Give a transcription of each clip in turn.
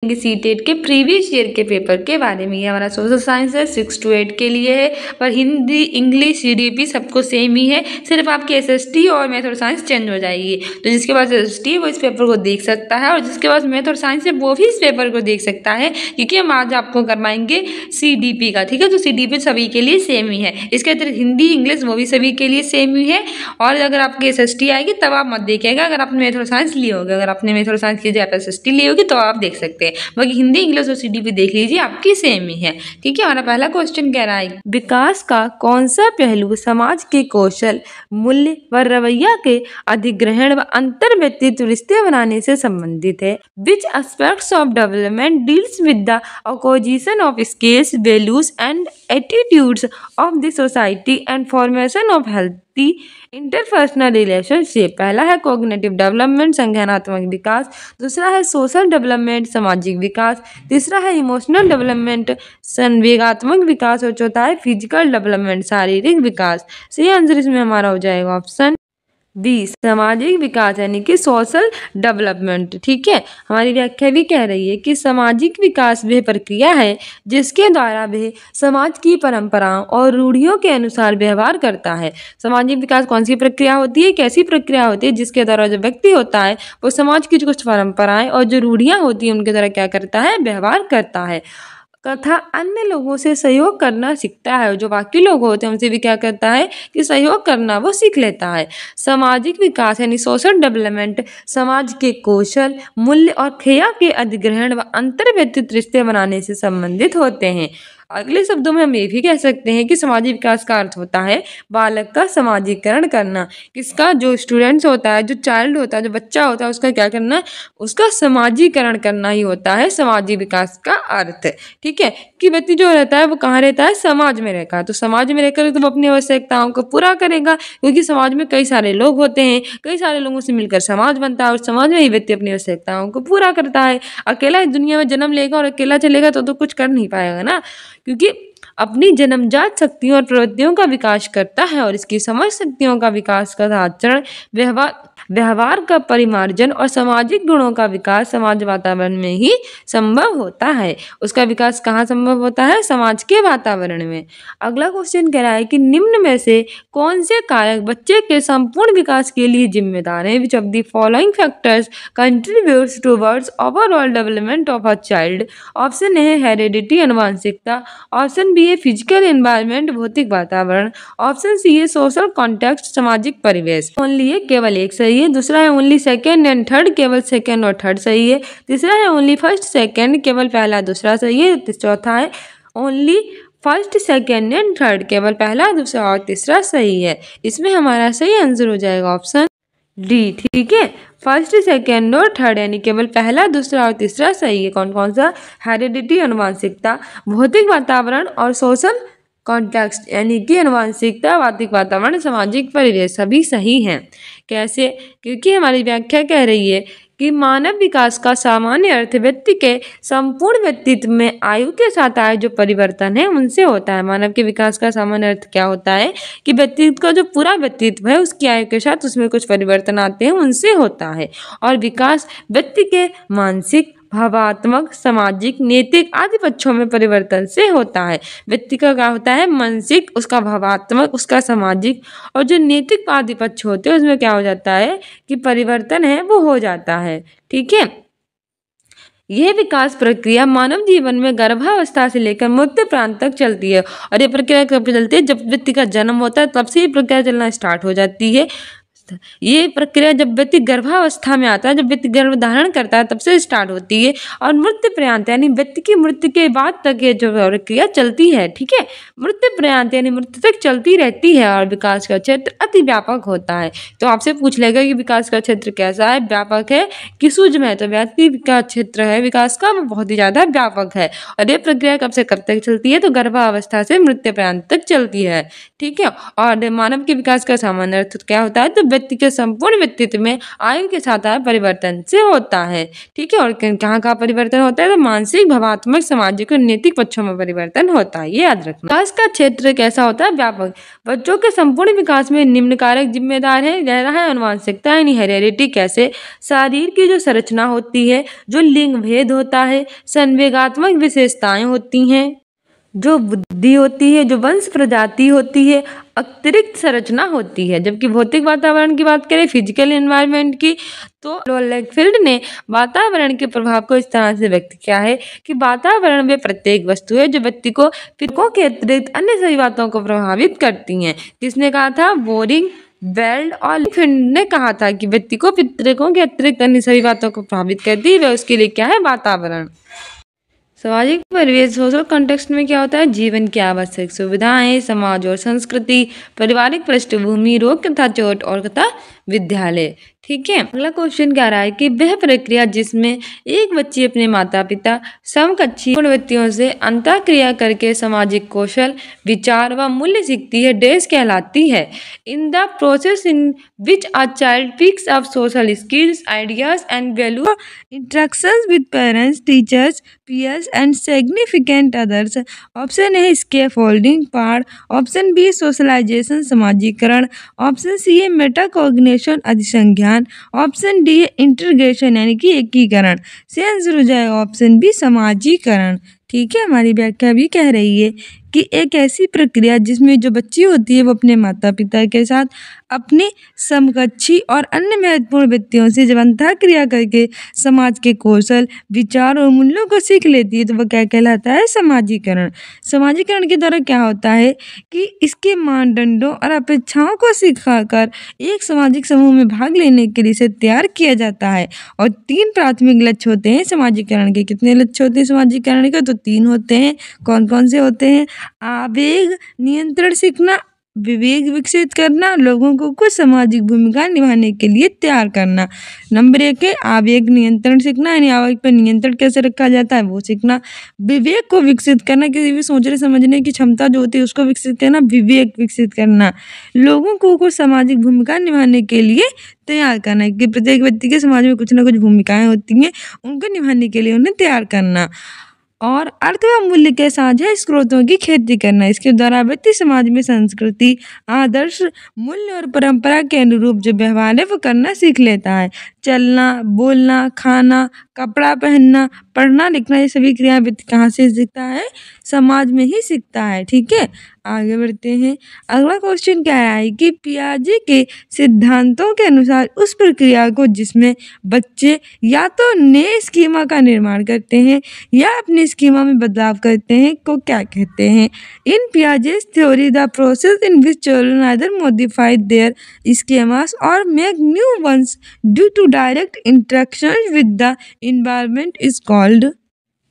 CTET के previous year के paper के बारे में। ये हमारा सोशल साइंस है 6 to 8 के लिए है, पर हिंदी, इंग्लिश, सीडीपी सबको सेम ही है, सिर्फ आपकी एसएसटी और मैथ और साइंस चेंज हो जाएगी। तो जिसके पास एसएसटी है वो इस पेपर को देख सकता है, और जिसके पास मैथ और साइंस है वो भी इस पेपर को देख सकता है, क्योंकि हम आज आपको करवाएंगे सीडीपी का। ठीक है, तो सीडीपी सभी के लिए सेम ही है। इसके अतिरिक्त हिंदी, इंग्लिश वो भी सभी के लिए सेम ही है। और अगर आपकी एसएसटी आएगी तब आप मत देखिएगा, अगर आपने मैथ और साइंस लिए होगे। अगर आपने मैथ और साइंस की जगह एसएसटी ली होगी तो आप देख सकते हैं। बाकी हिंदी, इंग्लिश और सीडीपी देख लीजिए, आपकी सेम ही है। ठीक है, हमारा पहला क्वेश्चन कह रहा है विकास का कौन सा पहलू समाज के कौशल, मूल्य व रवैया के अधिग्रहण व अंतर व्यक्तित्व रिश्ते बनाने से संबंधित है। Which aspects of development deals with the acquisition of skills, values and attitudes of the society and formation of healthy interpersonal relationship. पहला है कॉग्निटिव डेवलपमेंट, संज्ञानात्मक विकास। दूसरा है सोशल डेवलपमेंट, सामाजिक विकास। तीसरा है इमोशनल डेवलपमेंट, संवेगात्मक विकास। और चौथा है फिजिकल डेवलपमेंट, शारीरिक विकास। सही आंसर इसमें हमारा हो जाएगा ऑप्शन बी, सामाजिक विकास यानी कि सोशल डेवलपमेंट। ठीक है, हमारी व्याख्या भी कह रही है कि सामाजिक विकास वह प्रक्रिया है जिसके द्वारा वह समाज की परंपराओं और रूढ़ियों के अनुसार व्यवहार करता है। सामाजिक विकास कौन सी प्रक्रिया होती है, कैसी प्रक्रिया होती है, जिसके द्वारा जो व्यक्ति होता है वो समाज की कुछ परंपराएं और जो रूढ़ियां होती हैं उनके द्वारा क्या करता है, व्यवहार करता है तथा अन्य लोगों से सहयोग करना सीखता है। जो बाकी लोग होते हैं उनसे भी क्या करता है कि सहयोग करना वो सीख लेता है। सामाजिक विकास यानी सोशल डेवलपमेंट समाज के कौशल, मूल्य और क्रिया के अधिग्रहण व अंतर व्यक्तित्व रिश्ते बनाने से संबंधित होते हैं। अगले शब्दों में हम ये भी कह सकते हैं कि सामाजिक विकास का अर्थ होता है बालक का समाजीकरण करना। किसका, जो स्टूडेंट्स होता है, जो चाइल्ड होता है, जो बच्चा होता है, उसका क्या करना, उसका समाजीकरण करना ही होता है सामाजिक विकास का अर्थ। ठीक है, कि व्यक्ति जो रहता है वो कहाँ रहता है, समाज में रहता है। तो समाज में रहकर तो वो अपनी आवश्यकताओं को पूरा करेगा, क्योंकि समाज में कई सारे लोग होते हैं, कई सारे लोगों से मिलकर समाज बनता है और समाज में ही व्यक्ति अपनी आवश्यकताओं को पूरा करता है। अकेला इस दुनिया में जन्म लेगा और अकेला चलेगा तो कुछ कर नहीं पाएगा ना, क्योंकि अपनी जन्मजात शक्तियों और प्रवृत्तियों का विकास करता है और इसकी समझ शक्तियों का विकास का आचरण, व्यवहार का परिमार्जन और सामाजिक गुणों का विकास समाज वातावरण में ही संभव होता है। उसका विकास कहाँ संभव होता है, समाज के वातावरण में। अगला क्वेश्चन कह रहा है कि निम्न में से कौन से कारक बच्चे के संपूर्ण विकास के लिए जिम्मेदार है। Which of the following factors contributes towards overall development of a child. Option A है हेरिडिटी, आनुवंशिकता। ऑप्शन बी है फिजिकल एनवायरनमेंट, भौतिक वातावरण। ऑप्शन सी है सोशल कॉन्टेक्स्ट, सामाजिक परिवेश। ओनली है केवल एक सही है। दूसरा है ओनली सेकंड एंड थर्ड, केवल सेकंड और थर्ड सही है। तीसरा है ओनली फर्स्ट सेकंड, केवल पहला दूसरा सही है। चौथा है only first second and third, केवल पहला दूसरा और तीसरा सही है। इसमें हमारा सही आंसर हो जाएगा ऑप्शन डी। ठीक है, फर्स्ट सेकंड और थर्ड यानी केवल पहला दूसरा और तीसरा सही है। कौन कौन सा, हेरिडिटी आनुवंशिकता, भौतिक वातावरण और सोशल कॉन्टेक्स्ट यानी कि आनुवंशिकता, भौतिक वातावरण, सामाजिक परिवेश सभी सही हैं। कैसे, क्योंकि हमारी व्याख्या कह रही है कि मानव विकास का सामान्य अर्थ व्यक्ति के संपूर्ण व्यक्तित्व में आयु के साथ आए जो परिवर्तन है उनसे होता है। मानव के विकास का सामान्य अर्थ क्या होता है कि व्यक्तित्व का जो पूरा व्यक्तित्व है उसकी आयु के साथ उसमें कुछ परिवर्तन आते हैं उनसे होता है। और विकास व्यक्ति के मानसिक, भावात्मक, सामाजिक, नैतिक आदि पक्षों में परिवर्तन से होता है। व्यक्ति का क्या होता है, मानसिक, उसका भावात्मक, उसका सामाजिक और जो नैतिक आदि पक्ष होते हैं उसमें क्या हो जाता है कि परिवर्तन है वो हो जाता है। ठीक है, यह विकास प्रक्रिया मानव जीवन में गर्भावस्था से लेकर मृत्यु प्रांत तक चलती है। और ये प्रक्रिया कब चलती है, जब व्यक्ति का जन्म होता है तब से ये प्रक्रिया चलना स्टार्ट हो जाती है। ये प्रक्रिया जब व्यक्ति गर्भावस्था में आता है, जब व्यक्ति गर्भ धारण करता है तब से स्टार्ट होती है और मृत्यु पर्यंत यानी व्यक्ति की मृत्यु के बाद तक ये जो प्रक्रिया चलती है। ठीक है, मृत्यु पर्यंत यानी मृत्यु तक चलती रहती है और विकास का क्षेत्र अति व्यापक होता है। तो आपसे पूछ लेगा कि विकास का क्षेत्र कैसा है, व्यापक है कि सूक्ष्म है। तो व्यक्ति का क्षेत्र है विकास का वो बहुत ही ज्यादा व्यापक है। और ये प्रक्रिया कब से कब तक चलती है, तो गर्भावस्था से मृत्यु पर्यंत तक चलती है। ठीक है, और मानव के विकास का सामान्य अर्थ क्या होता है, तो व्यक्ति के संपूर्ण व्यक्तित्व में आयु के साथ आए परिवर्तन से होता है। ठीक है, और कहाँ कहाँ परिवर्तन होता है? तो मानसिक, भावात्मक, सामाजिक और नैतिक पक्षों में परिवर्तन होता है, ये याद रखना। विकास का क्षेत्र कैसा होता है? व्यापक। बच्चों के संपूर्ण विकास में निम्न कारक जिम्मेदार है। पहला है अनुवांशिकता यानी हेरेडिटी। कैसे? शरीर की जो संरचना होती है, जो लिंग भेद होता है, संवेगात्मक विशेषताएं होती हैं, जो बुद्धि होती है, जो वंश प्रजाति होती है, अतिरिक्त संरचना होती है। जबकि भौतिक वातावरण की बात करें, फिजिकल एनवायरनमेंट की, तो लोलेकफील्ड ने वातावरण के प्रभाव को इस तरह से व्यक्त किया है कि वातावरण में प्रत्येक वस्तु है जो व्यक्ति को पितरों के अतिरिक्त अन्य सभी बातों को प्रभावित करती हैं। किसने कहा था? बोरिंग, वेल्ड और लोलेकफील्ड ने कहा था कि व्यक्ति को पितरों के अतिरिक्त अन्य सभी बातों को प्रभावित करती है, वह उसके लिए क्या है? वातावरण। सामाजिक परिवेश, सोशल कॉन्टेक्स्ट में क्या होता है? जीवन की आवश्यक सुविधाएं, समाज और संस्कृति, पारिवारिक पृष्ठभूमि, रोग तथा चोट और तथा विद्यालय। ठीक है, अगला क्वेश्चन क्या रहा है कि वह प्रक्रिया जिसमें एक बच्ची अपने माता पिता समकक्षी व्यक्तियों से अंतःक्रिया करके सामाजिक कौशल, विचार व मूल्य सीखती है, डैश कहलाती है। In the process in which a child picks up social skills, ideas and value, interactions with parents, teachers, peers and significant others। Option है scaffolding, part. Option B socialisation, समाजीकरण। ऑप्शन सी है metacognition, अधिसंज्ञान। Option D है integration यानी कि एकीकरण। से answer हो जाएगा ऑप्शन बी समाजीकरण। ठीक है, हमारी व्याख्या भी कह रही है कि एक ऐसी प्रक्रिया जिसमें जो बच्ची होती है वो अपने माता पिता के साथ अपने समकक्षी और अन्य महत्वपूर्ण व्यक्तियों से जब अंतःक्रिया करके समाज के कौशल, विचार और मूल्यों को सीख लेती है तो वह क्या कहलाता है? समाजीकरण। समाजीकरण के द्वारा क्या होता है कि इसके मानदंडों और अपेक्षाओं को सिखाकर एक सामाजिक समूह में भाग लेने के लिए इसे तैयार किया जाता है। और 3 प्राथमिक लक्ष्य होते हैं समाजीकरण के। कितने लक्ष्य होते हैं समाजीकरण के? तो 3 होते हैं। कौन कौन से होते हैं? आवेग नियंत्रण सीखना, विवेक विकसित करना, लोगों को कुछ सामाजिक भूमिका निभाने के लिए तैयार करना। नंबर 1 है आवेग नियंत्रण सीखना, यानी आवेग पर नियंत्रण कैसे रखा जाता है वो सीखना। विवेक को विकसित करना, किसी भी सोचने समझने की क्षमता जो होती है उसको विकसित करना, विवेक विकसित करना। लोगों को कुछ सामाजिक भूमिका निभाने के लिए तैयार करना है कि प्रत्येक व्यक्ति के समाज में कुछ ना कुछ भूमिकाएं होती हैं, उनको निभाने के लिए उन्हें तैयार करना। और अर्थ व मूल्य के साझा स्रोतों की खेती करना। इसके द्वारा व्यक्ति समाज में संस्कृति, आदर्श, मूल्य और परंपरा के अनुरूप जो व्यवहार है वो करना सीख लेता है। चलना, बोलना, खाना, कपड़ा पहनना, पढ़ना लिखना, ये सभी क्रियाएं व्यक्ति कहाँ से सीखता है? समाज में ही सीखता है। ठीक है, आगे बढ़ते हैं। अगला क्वेश्चन क्या है कि पियाजे के सिद्धांतों के अनुसार उस प्रक्रिया को जिसमें बच्चे या तो नए स्कीमा का निर्माण करते हैं या अपने स्कीमा में बदलाव करते हैं को क्या कहते हैं? In Piaget's theory the process in which children either modify their schemas और make new ones due to direct interaction with the environment is called.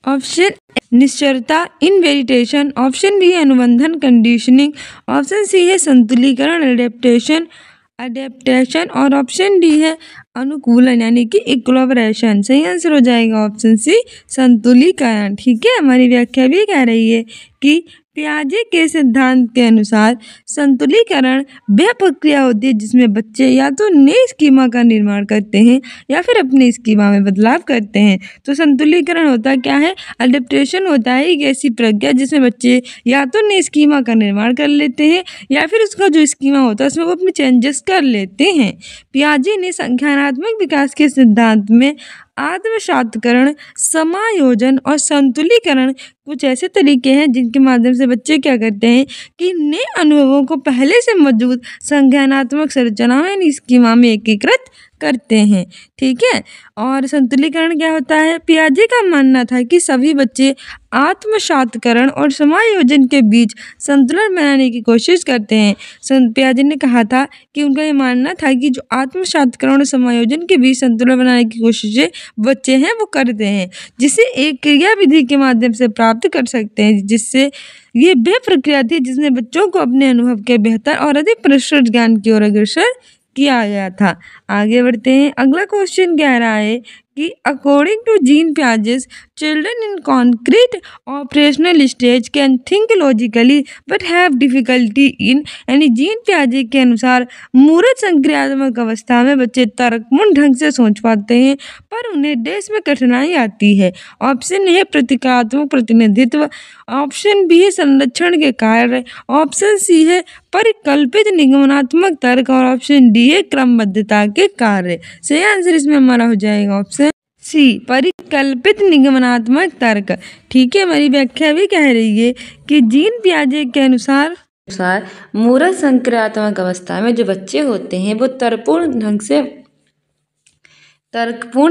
Option निश्चरता, इनवेरिटेशन। ऑप्शन बी है अनुबंधन, कंडीशनिंग। ऑप्शन सी है संतुलीकरण, अडेप्टेशन। और option D है अनुकूलन यानी कि इक्विलिब्रेशन। सही आंसर हो जाएगा ऑप्शन सी संतुलीकरण। ठीक है, हमारी व्याख्या भी कह रही है कि पियाजे के सिद्धांत के अनुसार संतुलीकरण वह प्रक्रिया होती है जिसमें बच्चे या तो नए स्कीमा का निर्माण करते हैं या फिर अपने स्कीमा में बदलाव करते हैं। तो संतुलीकरण होता क्या है? अडेप्टेशन होता है एक ऐसी प्रक्रिया जिसमें बच्चे या तो नए स्कीमा का निर्माण कर लेते हैं या फिर उसका जो स्कीमा होता है उसमें वो अपने चेंजेस कर लेते हैं। पियाजे ने संज्ञानात्मक विकास के सिद्धांत में आत्मसातकरण, समायोजन और संतुलीकरण कुछ ऐसे तरीके हैं जिनके माध्यम से बच्चे क्या करते हैं कि नए अनुभवों को पहले से मौजूद संज्ञानात्मक संरचनाओं यानी स्कीमा में एकीकृत करते हैं। ठीक है, और संतुलीकरण क्या होता है? पियाजे का मानना था कि सभी बच्चे आत्मसातकरण और समायोजन के बीच संतुलन बनाने की कोशिश करते हैं। पियाजे ने कहा था कि उनका ये मानना था कि जो आत्मसातकरण और समायोजन के बीच संतुलन बनाने की कोशिशें बच्चे हैं वो करते हैं, जिसे एक क्रिया विधि के माध्यम से प्राप्त कर सकते हैं, जिससे ये वह प्रक्रिया थी जिसने बच्चों को अपने अनुभव के बेहतर और अधिक परिष्कृत ज्ञान की ओर अग्रसर किया गया था। आगे बढ़ते हैं। अगला क्वेश्चन कह रहा है कि अकॉर्डिंग टू जीन पियाजे children in concrete operational stage can think logically but have difficulty in, यानी जीन पियाजे के अनुसार मूर्त संक्रियात्मक अवस्था में बच्चे तर्कपूर्ण ढंग से सोच पाते हैं पर उन्हें देश में कठिनाई आती है। ऑप्शन ए प्रतीकात्मक प्रतिनिधित्व, ऑप्शन बी है संरक्षण के कार्य, ऑप्शन सी है परिकल्पित निगमनात्मक तर्क और ऑप्शन डी है क्रमबद्धता के कार्य। सही आंसर इसमें हमारा हो जाएगा ऑप्शन सी परिकल्पित निगमनात्मक तर्क। ठीक है, हमारी व्याख्या भी कह रही है कि जीन पियाजे के अनुसार मूर्त संक्रियात्मक अवस्था में जो बच्चे होते हैं वो तर्कपूर्ण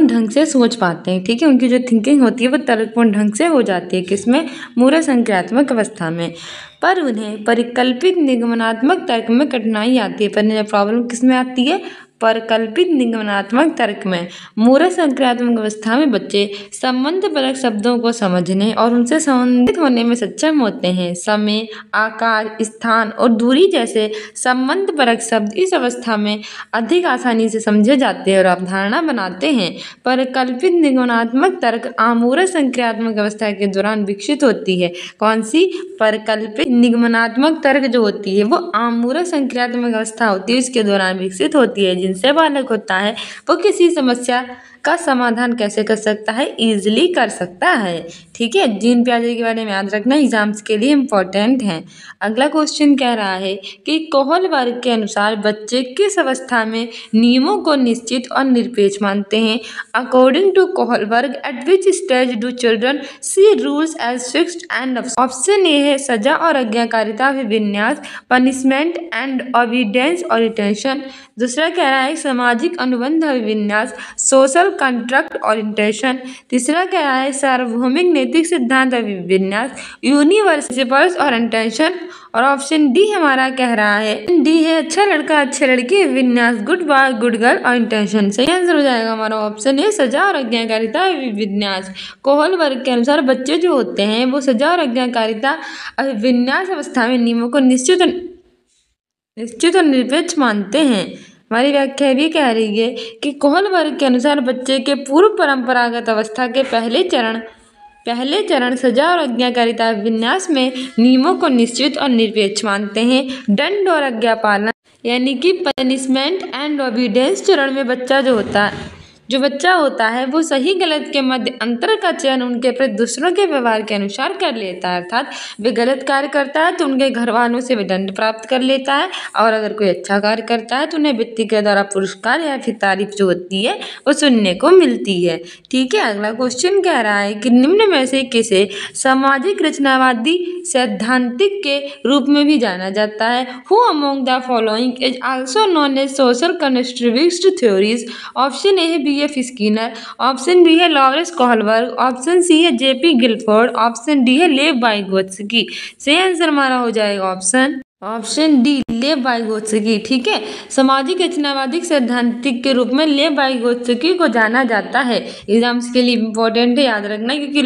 ढंग से सोच पाते हैं। ठीक है, उनकी जो थिंकिंग होती है वो तर्कपूर्ण ढंग से हो जाती है किसमें, मूर्त संक्रियात्मक अवस्था में, पर उन्हें परिकल्पित निगमनात्मक तर्क में कठिनाई आती है। पर प्रॉब्लम किसमें आती है, परिकल्पित निगमनात्मक तर्क में। मूर्त संक्रियात्मक अवस्था में बच्चे संबंधपरक शब्दों को समझने और उनसे संबंधित होने में सक्षम होते हैं। समय, आकार, स्थान और दूरी जैसे संबंधपरक शब्द इस अवस्था में अधिक आसानी से समझे जाते हैं और अवधारणा बनाते हैं। परिकल्पित निगमनात्मक तर्क आमूर्त संक्रियात्मक अवस्था के दौरान विकसित होती है। कौन सी, परिकल्पित निगमनात्मक तर्क जो होती है वो आमूर्त संक्रियात्मक अवस्था होती है, इसके दौरान विकसित होती है, जिनसे बालक होता है वो किसी समस्या का समाधान कैसे कर सकता है, इजीली कर सकता है। ठीक है, जीन पियाजे के बारे में याद रखना, एग्जाम्स के लिए इम्पोर्टेंट है। अगला क्वेश्चन कह रहा है कि कोहल वर्ग के अनुसार बच्चे किस अवस्था में नियमों को निश्चित और निरपेक्ष मानते हैं। According to Kohlberg at which stage do children see rules as fixed and. Option A है सजा और आज्ञाकारिता विन्यास, पनिशमेंट एंड ओबीडियंस और रिटेंशन। दूसरा कह रहा है सामाजिक अनुबंध विन्यास, सोशल कॉन्ट्रैक्ट ओरिएंटेशन। तीसरा कह रहा है सार्वभौमिक नैतिक सिद्धांत विन्यास, यूनिवर्सिपल्स और इंटेंशन। और ऑप्शन डी हमारा कह रहा है, डी है अच्छा लड़का अच्छे लड़के विन्यास, गुड बॉय गुड गर्ल और इंटेंशन। सही आंसर हो जाएगा हमारा ऑप्शन है सजा और आज्ञाकारिता विन्यास। कोहल वर्ग के अनुसार बच्चे जो होते हैं वो सजा और आज्ञाकारिता विन्यास अवस्था में नियमों को निश्चित और निरपेक्ष मानते हैं। हमारी व्याख्या भी कह रही है कि कोहल वर्ग के अनुसार बच्चे के पूर्व परंपरागत अवस्था के पहले चरण सजा और आज्ञाकारिता विन्यास में नियमों को निश्चित और निरपेक्ष मानते हैं। दंड और आज्ञा पालन यानी कि पनिशमेंट एंड ओबीडियंस चरण में जो बच्चा होता है वो सही गलत के मध्य अंतर का चयन उनके प्रति दूसरों के व्यवहार के अनुसार कर लेता है। अर्थात वे गलत कार्य करता है तो उनके घर वालों से वे दंड प्राप्त कर लेता है, और अगर कोई अच्छा कार्य करता है तो उन्हें व्यक्ति के द्वारा पुरस्कार या फिर तारीफ जो होती है वो सुनने को मिलती है। ठीक है, अगला क्वेश्चन कह रहा है कि निम्न में से किसे सामाजिक रचनावादी सैद्धांतिक के रूप में भी जाना जाता है। Who among the following is also known as social constructivist theories. Option A है B.F. स्किनर, ऑप्शन बी है लॉरेंस कोहलबर्ग, ऑप्शन सी है J.P. गिलफोर्ड, ऑप्शन डी है लेव वाइगोत्स्की। सही आंसर हमारा हो जाएगा ऑप्शन डी लेव वाइगोत्स्की। ठीक है, सामाजिक रचनावादी सैद्धांतिक के रूप में लेव वाइगोत्स्की को जाना जाता है। एग्जाम्स के लिए इम्पोर्टेंट है, याद रखना, क्योंकि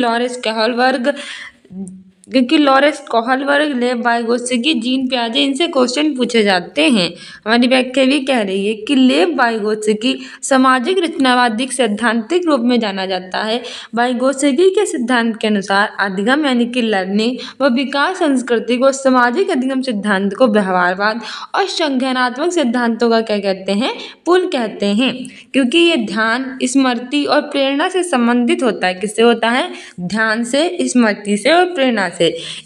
Lawrence Kohlberg, Lev Vygotsky, Jean पियाजे, इनसे क्वेश्चन पूछे जाते हैं। हमारी व्याख्या भी कह रही है कि लेव वाइगोत्स्की सामाजिक रचनावादी सैद्धांतिक रूप में जाना जाता है। वाइगोत्स्की के सिद्धांत के अनुसार अधिगम यानी कि लर्निंग व विकास संस्कृति को, सामाजिक अधिगम सिद्धांत को व्यवहारवाद और संज्ञानात्मक सिद्धांतों का क्या कहते हैं, पुल कहते हैं, क्योंकि ये ध्यान, स्मृति और प्रेरणा से संबंधित होता है। किससे होता है, ध्यान से, स्मृति से और प्रेरणा से।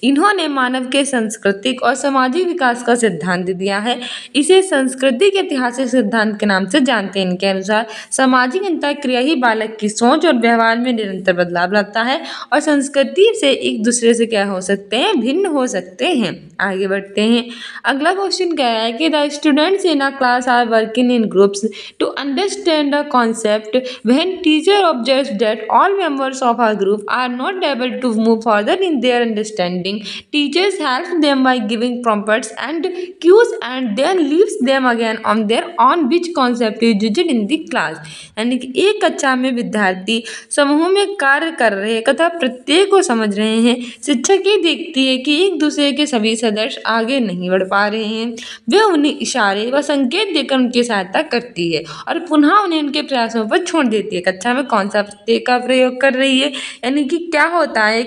इन्होंने मानव के सांस्कृतिक और सामाजिक विकास का सिद्धांत दिया है। इसे सांस्कृतिक ऐतिहासिक सिद्धांत के नाम से जानते हैं। इनके अनुसार सामाजिक अंतःक्रिया ही बालक की सोच और व्यवहार में निरंतर बदलाव लाता है और संस्कृति से एक दूसरे से क्या हो सकते हैं, भिन्न हो सकते हैं। आगे बढ़ते हैं, अगला क्वेश्चन कह रहा है कि the students in a class are working in groups to understand a concept when teacher observes that all members of a group are not able to move further in their understanding. Teachers help them by giving prompts and cues and then leaves them again on their on which concept is used in the class. यानी कि एक कक्षा में विद्यार्थी समूह में कार्य कर रहे हैं तथा प्रत्येक को समझ रहे हैं। शिक्षक ये देखती है कि एक दूसरे के सभी सदस्य आगे नहीं बढ़ पा रहे हैं। वे उन्हें इशारे व संकेत देकर उनकी सहायता करती है और पुनः उन्हें उनके प्रयासों पर छोड़ देती है। कक्षा में कौन सा प्रत्येक का प्रयोग कर रही है, यानी कि क्या होता है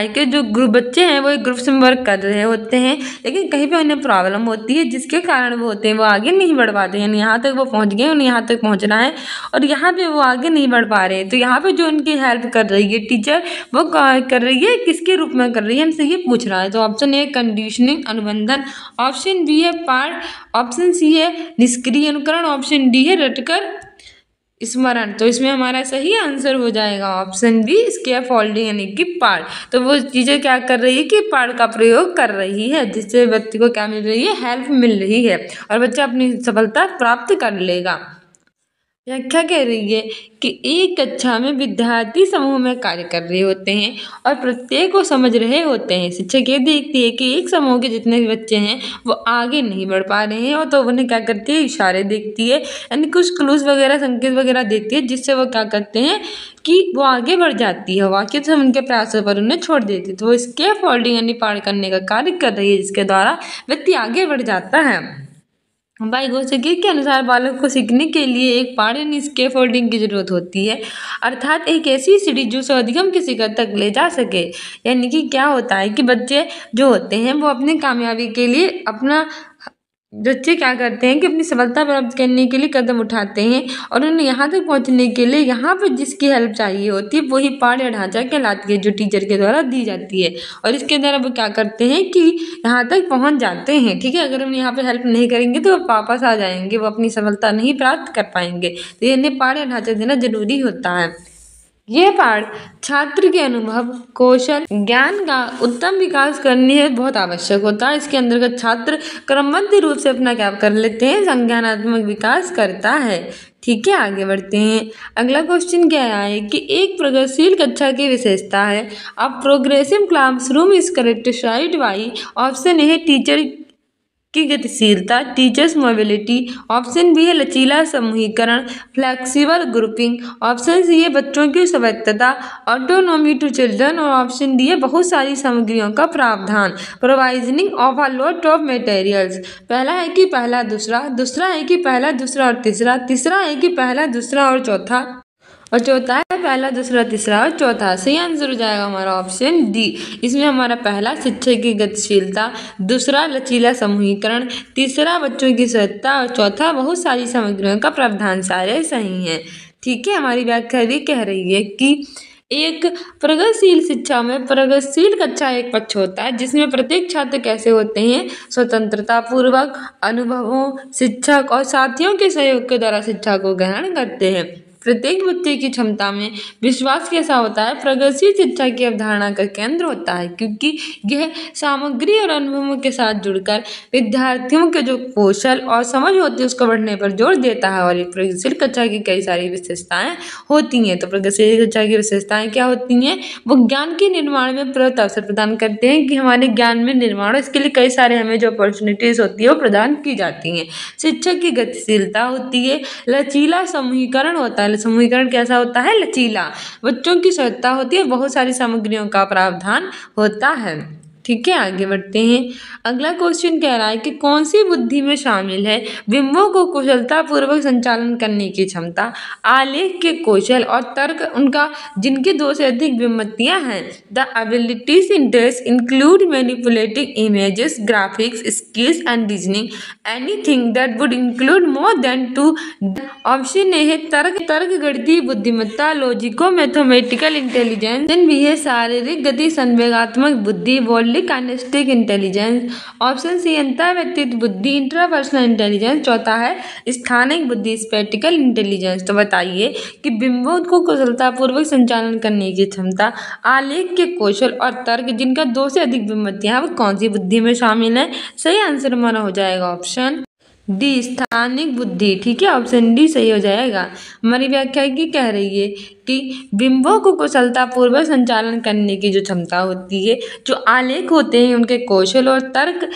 कि जो ग्रुप बच्चे हैं वो एक ग्रुप में वर्क कर रहे होते हैं, लेकिन कहीं पे उन्हें प्रॉब्लम होती है जिसके कारण वो होते हैं वो आगे नहीं बढ़ पाते। यानी यहाँ तक वो पहुँच गए, उन्हें यहाँ तक पहुँचना है और यहाँ पे वो आगे नहीं बढ़ पा रहे। तो यहाँ पे जो उनकी हेल्प कर रही है टीचर, वो कर रही है किसके रूप में कर रही है, हमसे ये पूछ रहा है। तो ऑप्शन ए कंडीशनिंग अनुबंधन, ऑप्शन बी है पाठ, ऑप्शन सी है निष्क्रिय अनुकरण, ऑप्शन डी है रटकर स्मरण। तो इसमें हमारा सही आंसर हो जाएगा ऑप्शन बी स्कैफोल्डिंग यानी कि पाठ। तो वो चीज़ें क्या कर रही है कि पाठ का प्रयोग कर रही है, जिससे व्यक्ति को क्या मिल रही है, हेल्प मिल रही है और बच्चा अपनी सफलता प्राप्त कर लेगा। व्याख्या कह रही है कि एक कक्षा में विद्यार्थी समूह में कार्य कर रहे होते हैं और प्रत्येक को समझ रहे होते हैं। शिक्षक ये देखती है कि एक समूह के जितने भी बच्चे हैं वो आगे नहीं बढ़ पा रहे हैं और तो उन्हें क्या करती है, इशारे देखती है, यानी कुछ क्लूज वगैरह संकेत वगैरह देती है जिससे वो क्या करते हैं कि वो आगे बढ़ जाती है। वाक्य से उनके प्रयासों पर उन्हें छोड़ देती है। तो वो स्कैफोल्डिंग यानी पाठ करने का कार्य कर रही है, जिसके द्वारा व्यक्ति आगे बढ़ जाता है। भाई घोषगिर के अनुसार बालक को सीखने के लिए एक पाठ यानी स्कैफोल्डिंग की जरूरत होती है, अर्थात एक ऐसी सीढ़ी जो अधिगम के शिखर तक ले जा सके। यानी कि क्या होता है कि बच्चे जो होते हैं वो अपनी कामयाबी के लिए बच्चे क्या करते हैं कि अपनी सफलता प्राप्त करने के लिए कदम उठाते हैं और उन्हें यहाँ तक पहुँचने के लिए यहाँ पर जिसकी हेल्प चाहिए होती है वही पाठ या ढांचा कहलाती है जो टीचर के द्वारा दी जाती है और इसके द्वारा वो क्या करते हैं कि यहाँ तक पहुँच जाते हैं। ठीक है, अगर हम यहाँ पे हेल्प नहीं करेंगे तो वो वापस आ जाएंगे, वो अपनी सफलता नहीं प्राप्त कर पाएंगे। तो इन्हें पाठ या ढांचा देना जरूरी होता है। यह पाठ छात्र के अनुभव, कौशल, ज्ञान का उत्तम विकास करने हेतु बहुत आवश्यक होता है। इसके अंतर्गत छात्र क्रमबद्ध रूप से अपना क्या कर लेते हैं, संज्ञानात्मक विकास करता है। ठीक है, आगे बढ़ते हैं। अगला क्वेश्चन क्या है कि एक प्रगतिशील कक्षा की विशेषता है। अब progressive classroom is characterized by, option A है टीचर की गतिशीलता, टीचर्स मोबिलिटी, ऑप्शन बी है लचीला समूहीकरण, फ्लेक्सिबल ग्रुपिंग, ऑप्शन सी है बच्चों की स्वायत्तता, ऑटोनॉमी टू चिल्ड्रन और ऑप्शन डी है बहुत सारी सामग्रियों का प्रावधान, provisioning of a lot of materials. पहला है कि पहला दूसरा, दूसरा है कि पहला दूसरा और तीसरा, तीसरा है कि पहला दूसरा और चौथा और चौथा है पहला दूसरा तीसरा और चौथा। सही आंसर हो जाएगा हमारा ऑप्शन डी। इसमें हमारा पहला शिक्षक की गतिशीलता, दूसरा लचीला समूहीकरण, तीसरा बच्चों की स्वायत्तता और चौथा बहुत सारी सामग्रियों का प्रावधान सारे सही हैं। ठीक है, हमारी व्याख्या भी कह रही है कि एक प्रगतिशील शिक्षा में प्रगतिशील कक्षा एक पक्ष होता है जिसमें प्रत्येक छात्र कैसे होते हैं, स्वतंत्रता पूर्वक अनुभवों, शिक्षक और साथियों के सहयोग के द्वारा शिक्षा को ग्रहण करते हैं। प्रत्येक बच्चे की क्षमता में विश्वास कैसा होता है, प्रगतिशील शिक्षा की अवधारणा का केंद्र होता है क्योंकि यह सामग्री और अनुभवों के साथ जुड़कर विद्यार्थियों के जो कौशल और समझ होती है उसको बढ़ने पर जोर देता है। और प्रगतिशील कक्षा की कई सारी विशेषताएं होती हैं। तो प्रगतिशील कक्षा की विशेषताएं क्या होती हैं, वो ज्ञान के निर्माण में पर्याप्त अवसर प्रदान करते हैं कि हमारे ज्ञान में निर्माण, इसके लिए कई सारे हमें जो अपॉर्चुनिटीज होती है वो प्रदान की जाती हैं। शिक्षक की गतिशीलता होती है, लचीला समूहीकरण होता है, समूहीकरण कैसा होता है, लचीला, बच्चों की स्वायत्तता होती है, बहुत सारी सामग्रियों का प्रावधान होता है। ठीक है, आगे बढ़ते हैं। अगला क्वेश्चन कह रहा है कि कौन सी बुद्धि में शामिल है बिंबों को कुशलतापूर्वक संचालन करने की क्षमता, आलेख के कौशल और तर्क उनका जिनके दो से अधिक विमतियां हैं। The abilities interest include manipulating images, graphics, skills and reasoning, anything that would include more than two. Option A है तर्क गणितीय बुद्धिमत्ता, लॉजिको मैथमेटिकल इंटेलिजेंस, भी है शारीरिक गति संवेगात्मक बुद्धि, काइनेस्टिक इंटेलिजेंस, ऑप्शन सी अंतर व्यक्तित्व बुद्धि, इंट्रापर्सनल इंटेलिजेंस, चौथा है स्थानिक बुद्धि स्पेटिकल इंटेलिजेंस। तो बताइए कि बिंबों को कुशलतापूर्वक संचालन करने की क्षमता, आलेख के कौशल और तर्क जिनका दो से अधिक विमतियां वो कौन सी बुद्धि में शामिल है। सही आंसर हमारा हो जाएगा ऑप्शन डी स्थानिक बुद्धि। ठीक है, ऑप्शन डी सही हो जाएगा। हमारी व्याख्या की कह रही है कि बिंबों को कुशलतापूर्वक संचालन करने की जो क्षमता होती है, जो आलेख होते हैं उनके कौशल और तर्क,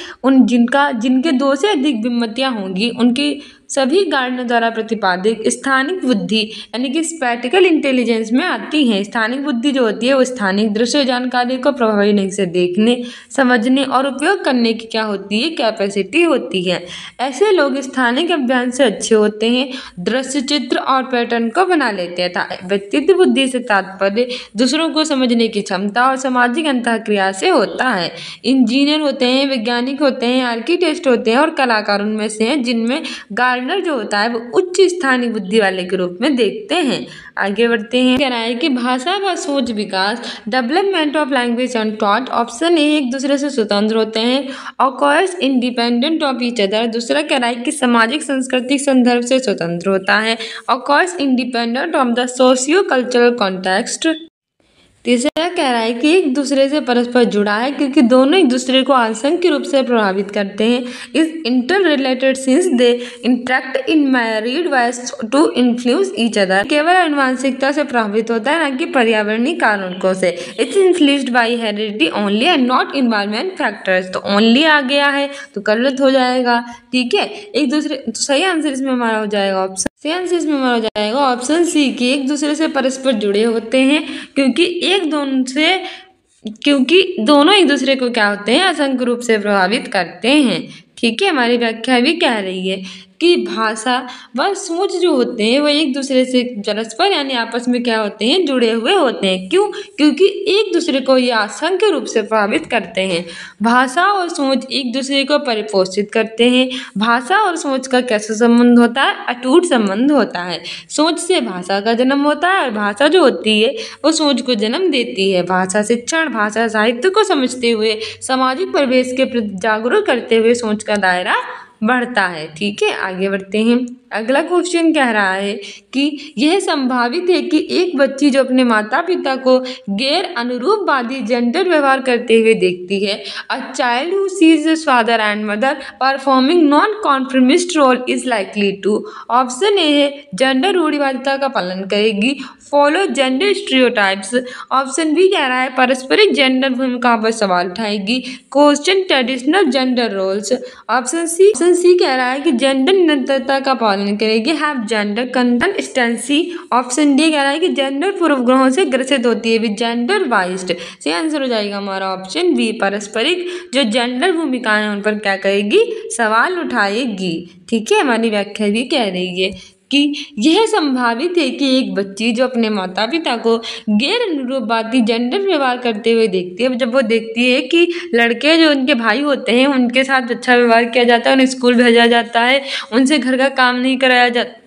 जिनके दो से अधिक विसंगतियां होंगी उनकी सभी गार्डनर द्वारा प्रतिपादित स्थानिक बुद्धि यानी कि स्पैटिकल इंटेलिजेंस में आती है। स्थानिक बुद्धि जो होती है वो स्थानिक दृश्य जानकारी को प्रभावी ढंग से देखने, समझने और उपयोग करने की क्या होती है, कैपेसिटी होती है। ऐसे लोग स्थानिक अभ्यास से अच्छे होते हैं, दृश्य, चित्र और पैटर्न को बना लेते हैं। व्यक्तित्व बुद्धि से तात्पर्य दूसरों को समझने की क्षमता और सामाजिक अंतःक्रिया से होता है। इंजीनियर होते हैं, वैज्ञानिक होते हैं, आर्किटेक्ट होते हैं और कलाकार उनमें से हैं जिनमें गार्डनर जो होता है वो उच्च स्थानिक बुद्धि वाले के रूप में देखते हैं। आगे बढ़ते हैं। कह रहा है कि भाषा व सोच विकास, development of language and thought. Option A एक दूसरे से स्वतंत्र होते हैं, occurs independent of each other. दूसरा कह रहा है कि सामाजिक सांस्कृतिक संदर्भ से स्वतंत्र होता है, occurs independent of the socio cultural context. तीसरा कह रहा है कि एक दूसरे से परस्पर जुड़ा है क्योंकि दोनों एक दूसरे को आंशिक रूप से प्रभावित करते हैं। Is interrelated since they interact in myriad ways to influence each other. केवल आनुवंशिकता से प्रभावित होता है, ना कि पर्यावरणीय कारकों से। It's influenced by heredity only and not environment factors. तो ओनली आ गया है तो गलत हो जाएगा। ठीक है, एक दूसरे तो सही आंसर इसमें हमारा हो जाएगा ऑप्शन सही आंसर इसमें हमारा हो जाएगा ऑप्शन सी कि एक दूसरे से परस्पर जुड़े होते हैं क्योंकि दोनों एक दूसरे को क्या होते हैं, असंख्य रूप से प्रभावित करते हैं। ठीक है, हमारी व्याख्या भी कह रही है कि भाषा व सोच जो होते हैं वो एक दूसरे से परस्पर यानी आपस में क्या होते हैं, जुड़े हुए होते हैं। क्यों? क्योंकि एक दूसरे को ये असंख्य रूप से प्रभावित करते हैं। भाषा और सोच एक दूसरे को परिपोषित करते हैं। भाषा और सोच का कैसा संबंध होता है? अटूट संबंध होता है। सोच से भाषा का जन्म होता है और भाषा जो होती है वो सोच को जन्म देती है। भाषा शिक्षण, भाषा साहित्य को समझते हुए, सामाजिक परिवेश के प्रति जागरूक करते हुए सोच का दायरा बढ़ता है। ठीक है, आगे बढ़ते हैं। अगला क्वेश्चन कह रहा है कि यह संभावित है कि एक बच्ची जो अपने माता पिता को गैर अनुरूपवादी जेंडर व्यवहार करते हुए देखती है, a child who sees his father and mother performing non conformist role is likely to. Option A है जेंडर रूढ़िवादिता का पालन करेगी, follow gender stereotypes. Option B कह रहा है पारस्परिक जेंडर भूमिका पर सवाल उठाएगी, question traditional gender roles. Option C कह रहा है कि जेंडर निरंतरता का पालन करेगी, have gender consistency. Option D कह रहा है कि जेंडर पूर्वग्रहों से ग्रसित होती है, जेंडर बाइस्ड। सही आंसर हो जाएगा हमारा ऑप्शन बी, पारस्परिक जो जेंडर भूमिकाएं हैं उन पर क्या करेगी, सवाल उठाएगी। ठीक है, हमारी व्याख्या भी कह रही है कि यह संभावित है कि एक बच्ची जो अपने माता पिता को गैर अनुरूपवादी जेंडर व्यवहार करते हुए देखती है, जब वो देखती है कि लड़के जो उनके भाई होते हैं उनके साथ अच्छा व्यवहार किया जाता है, उन्हें स्कूल भेजा जाता है, उनसे घर का काम नहीं कराया जाता,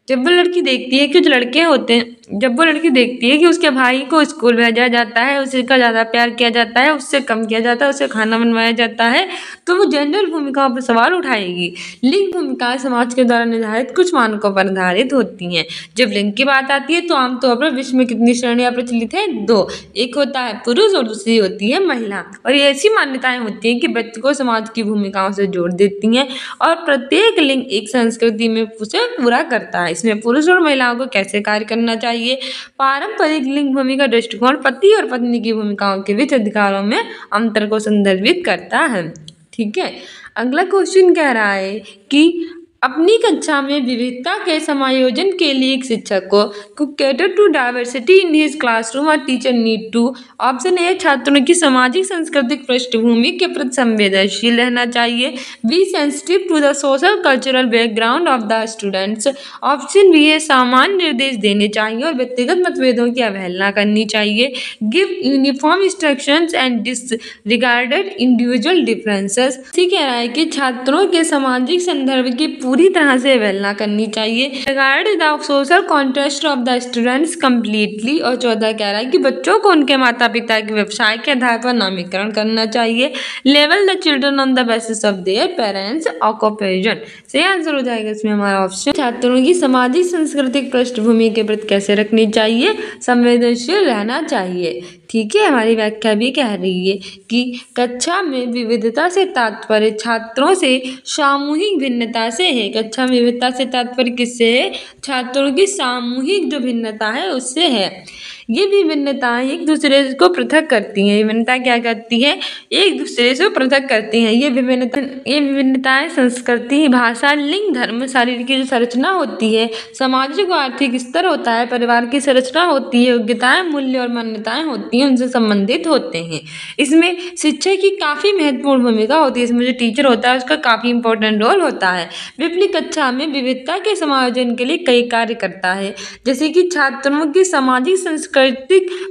जब वो लड़की देखती है कि जो लड़के होते हैं, जब वो लड़की देखती है कि उसके भाई को स्कूल भेजा जाता है, उसका ज़्यादा प्यार किया जाता है, उससे कम किया जाता है, उससे खाना बनवाया जाता है, तो वो जेंडर भूमिकाओं पर सवाल उठाएगी। लिंग भूमिकाएं समाज के द्वारा निर्धारित कुछ मानकों पर आधारित होती हैं। जब लिंग की बात आती है तो आमतौर पर विश्व में कितनी श्रेणियां प्रचलित हैं? दो। एक होता है पुरुष और दूसरी होती है महिला। और ये ऐसी मान्यताएं होती हैं कि व्यक्ति को समाज की भूमिकाओं से जोड़ देती हैं और प्रत्येक लिंग एक संस्कृति में उसे पूरा करता है। इसमें पुरुष और महिलाओं को कैसे कार्य करना चाहिए, पारंपरिक लिंग भूमिका दृष्टिकोण पति और पत्नी की भूमिकाओं के बीच अधिकारों में अंतर को संदर्भित करता है। ठीक है, अगला क्वेश्चन कह रहा है कि अपनी कक्षा में विविधता के समायोजन के लिए एक शिक्षक को cater to diversity in his classroom और teacher need to. Option A छात्रों की सामाजिक सांस्कृतिक पृष्ठभूमि के प्रति संवेदनशील रहना चाहिए, be sensitive to the social cultural background of the students. Option B है सामान्य निर्देश देने चाहिए और व्यक्तिगत मतभेदों की अवहेलना करनी चाहिए, give uniform instructions and disregarded individual differences. ठीक कह रहा है कि छात्रों के सामाजिक संदर्भ की पूरी तरह से अवहेलना करनी चाहिए। Regard the social context of the students completely, और 14 कह रहा है कि बच्चों को उनके माता पिता के व्यवसाय के आधार पर नामीकरण करना चाहिए। Level the children on the basis of their parents occupation. सही आंसर हो जाएगा इसमें हमारा ऑप्शन। छात्रों की सामाजिक सांस्कृतिक पृष्ठभूमि के प्रति कैसे रखनी चाहिए, संवेदनशील रहना चाहिए। ठीक है, हमारी व्याख्या भी कह रही है कि कक्षा में विविधता से तात्पर्य छात्रों से सामूहिक भिन्नता से है। कक्षा में विविधता से तात्पर्य किससे है? छात्रों की सामूहिक जो भिन्नता है उससे है। ये विभिन्नताएं एक दूसरे को पृथक करती हैं। विभिन्नता क्या करती है? एक दूसरे से पृथक करती हैं। ये विभिन्नताएं संस्कृति, भाषा, लिंग, धर्म, शरीर की जो संरचना होती है, सामाजिक और आर्थिक स्तर होता है, परिवार की संरचना होती है, योग्यताएं, मूल्य और मान्यताएं होती हैं, उनसे संबंधित होते हैं। इसमें शिक्षक की काफ़ी महत्वपूर्ण भूमिका होती है। इसमें जो टीचर होता है उसका काफ़ी इंपॉर्टेंट रोल होता है। वे अपनी कक्षा में विविधता के समायोजन के लिए कई कार्य करता है, जैसे कि छात्रों की सामाजिक सांस्कृतिक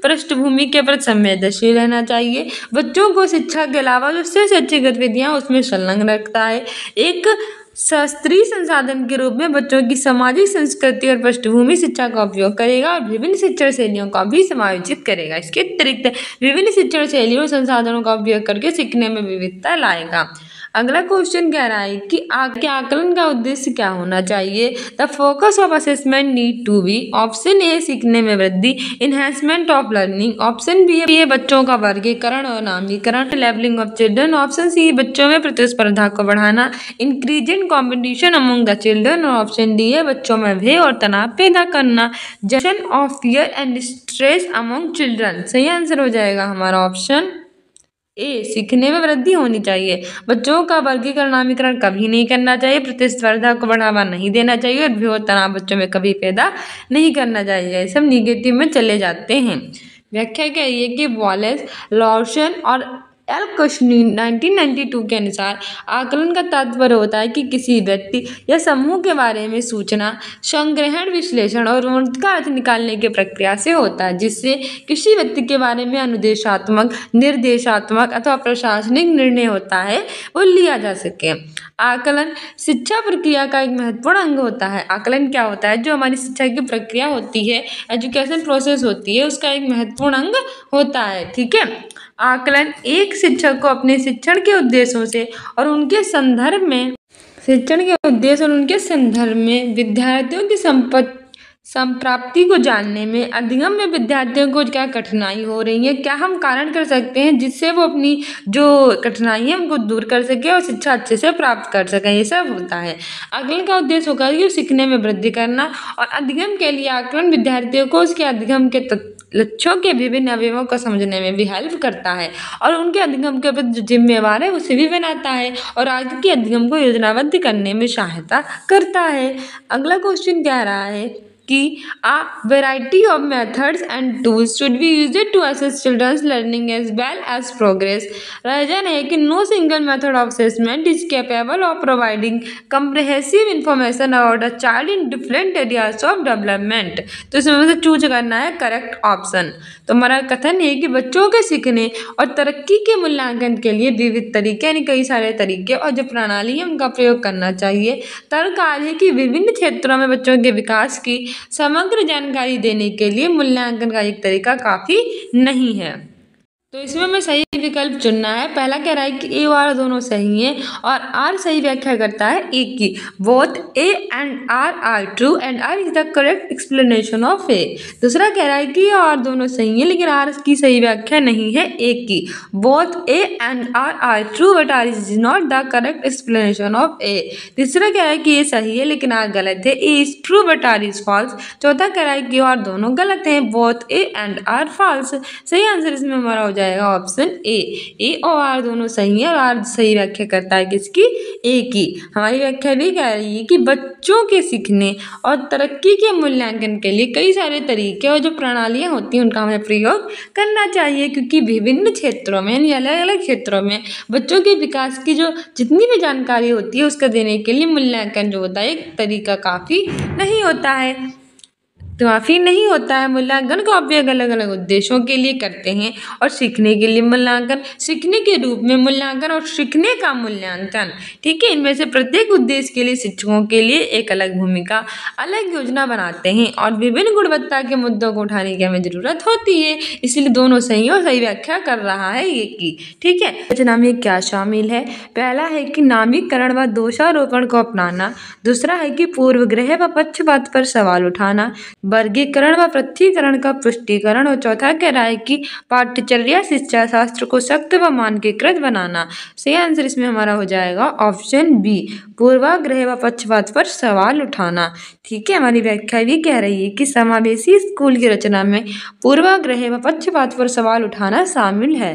पृष्ठभूमि के प्रति संवेदनशील रहना चाहिए। बच्चों को शिक्षा के अलावा जो शैक्षिक गतिविधियां उसमें संलग्न रखता है। एक शास्त्रीय संसाधन के रूप में बच्चों की सामाजिक संस्कृति और पृष्ठभूमि शिक्षा का उपयोग करेगा और विभिन्न शिक्षण शैलियों का भी समायोजित करेगा। इसके अतिरिक्त विभिन्न शिक्षण शैलियों और संसाधनों का उपयोग करके सीखने में विविधता लाएगा। अगला क्वेश्चन कह रहा है कि आकलन का उद्देश्य क्या होना चाहिए? The focus of assessment need to be. Option A सीखने में वृद्धि, enhancement of learning. Option B है बच्चों का वर्गीकरण और नामीकरण, levelling of children. Option C बच्चों में प्रतिस्पर्धा को बढ़ाना, increasing competition among the children. और ऑप्शन डी है बच्चों में भय और तनाव पैदा करना, generation of fear and stress among children. सही आंसर हो जाएगा हमारा ऑप्शन ए, सीखने में वृद्धि होनी चाहिए। बच्चों का वर्गीकरण नामीकरण कभी नहीं करना चाहिए, प्रतिस्पर्धा को बढ़ावा नहीं देना चाहिए और भय और तनाव बच्चों में कभी पैदा नहीं करना चाहिए। ये सब निगेटिव में चले जाते हैं। व्याख्या क्या है कि वॉलेस, लॉर्सन और एल कश्नी 1992 के अनुसार आकलन का तात्पर्य होता है कि किसी व्यक्ति या समूह के बारे में सूचना संग्रहण, विश्लेषण और उनका अर्थ निकालने की प्रक्रिया से होता है, जिससे किसी व्यक्ति के बारे में अनुदेशात्मक, निर्देशात्मक अथवा प्रशासनिक निर्णय होता है वो लिया जा सके। आकलन शिक्षा प्रक्रिया का एक महत्वपूर्ण अंग होता है। आकलन क्या होता है? जो हमारी शिक्षा की प्रक्रिया होती है, एजुकेशन प्रोसेस होती है, उसका एक महत्वपूर्ण अंग होता है। ठीक है, आकलन एक शिक्षक को अपने शिक्षण के उद्देश्यों से और उनके संदर्भ में विद्यार्थियों की संप्राप्ति को जानने में, अधिगम में विद्यार्थियों को क्या कठिनाई हो रही है, क्या हम कारण कर सकते हैं जिससे वो अपनी जो कठिनाई है उनको दूर कर सके और शिक्षा अच्छे से प्राप्त कर सके। ये सब होता है। आकलन का उद्देश्य होगा कि सीखने में वृद्धि करना, और अधिगम के लिए आकलन विद्यार्थियों को उसके अधिगम के लक्ष्यों के विभिन्न अवयवों को समझने में भी हेल्प करता है और उनके अधिगम के प्रति जो जिम्मेवार है उसे भी बनाता है और आगे के अधिगम को योजनाबद्ध करने में सहायता करता है। अगला क्वेश्चन कह रहा है कि a variety of methods and tools should be used to assess children's learning as well as progress। Reason है कि no single method of assessment is capable of providing comprehensive information about a child in different areas of development। तो इसमें से choose करना है correct option. तो हमारा कथन है कि बच्चों के सीखने और तरक्की के मूल्यांकन के लिए विविध तरीके, यानी कई सारे तरीके और जो प्रणाली है उनका प्रयोग करना चाहिए। तर्ककाल है कि विभिन्न क्षेत्रों में बच्चों के विकास की समग्र जानकारी देने के लिए मूल्यांकन का एक तरीका काफी नहीं है। तो इसमें हमें सही विकल्प चुनना है। पहला कह रहा है कि ए और आर दोनों सही हैं और आर सही व्याख्या करता है ए की। Both A and R are true and R is the correct explanation of A. दूसरा कह रहा है कि ए और आर दोनों सही हैं लेकिन आर की सही व्याख्या नहीं है ए की। Both A and R are true but R is not the correct explanation of A. तीसरा कह रहा है कि ए सही है लेकिन आर गलत है, A is true but R is false. चौथा कह रहा है कि और दोनों गलत हैं, both A and R false. सही आंसर इसमें हमारा हो जाएगा ऑप्शन ए और आर दोनों सही है और आर सही व्याख्या करता है किसकी? ए की। हमारी व्याख्या भी कह रही है कि बच्चों के सीखने और तरक्की के मूल्यांकन के लिए कई सारे तरीके और जो प्रणालियां होती हैं उनका हमें प्रयोग करना चाहिए, क्योंकि विभिन्न क्षेत्रों में यानी अलग अलग क्षेत्रों में बच्चों के विकास की जो जितनी भी जानकारी होती है उसका देने के लिए मूल्यांकन जो होता है एक तरीका काफी नहीं होता है। काफ़ी नहीं होता है मूल्यांकन को आप अलग अलग उद्देश्यों के लिए करते हैं और सीखने के लिए मूल्यांकन, सीखने के रूप में मूल्यांकन और सीखने का मूल्यांकन। ठीक है, इनमें से प्रत्येक उद्देश्य के लिए शिक्षकों के लिए एक अलग भूमिका, अलग योजना बनाते हैं और विभिन्न गुणवत्ता के मुद्दों को उठाने की हमें जरूरत होती है। इसलिए दोनों सही और सही व्याख्या कर रहा है ये की। ठीक है, रचना में क्या शामिल है? पहला है कि नामीकरण व दोषारोपण को अपनाना, दूसरा है कि पूर्वग्रह व पक्षपात पर सवाल उठाना, वर्गीकरण व पृथक्करण का पुष्टिकरण और चौथा कह रहा है कि पाठ्यचर्या शिक्षा शास्त्र को सख्त व मानकीकृत बनाना। सही आंसर इसमें हमारा हो जाएगा ऑप्शन बी, पूर्वाग्रह व पक्षपात पर सवाल उठाना। ठीक है, हमारी व्याख्या भी कह रही है कि समावेशी स्कूल की रचना में पूर्वाग्रह व पक्षपात पर सवाल उठाना शामिल है।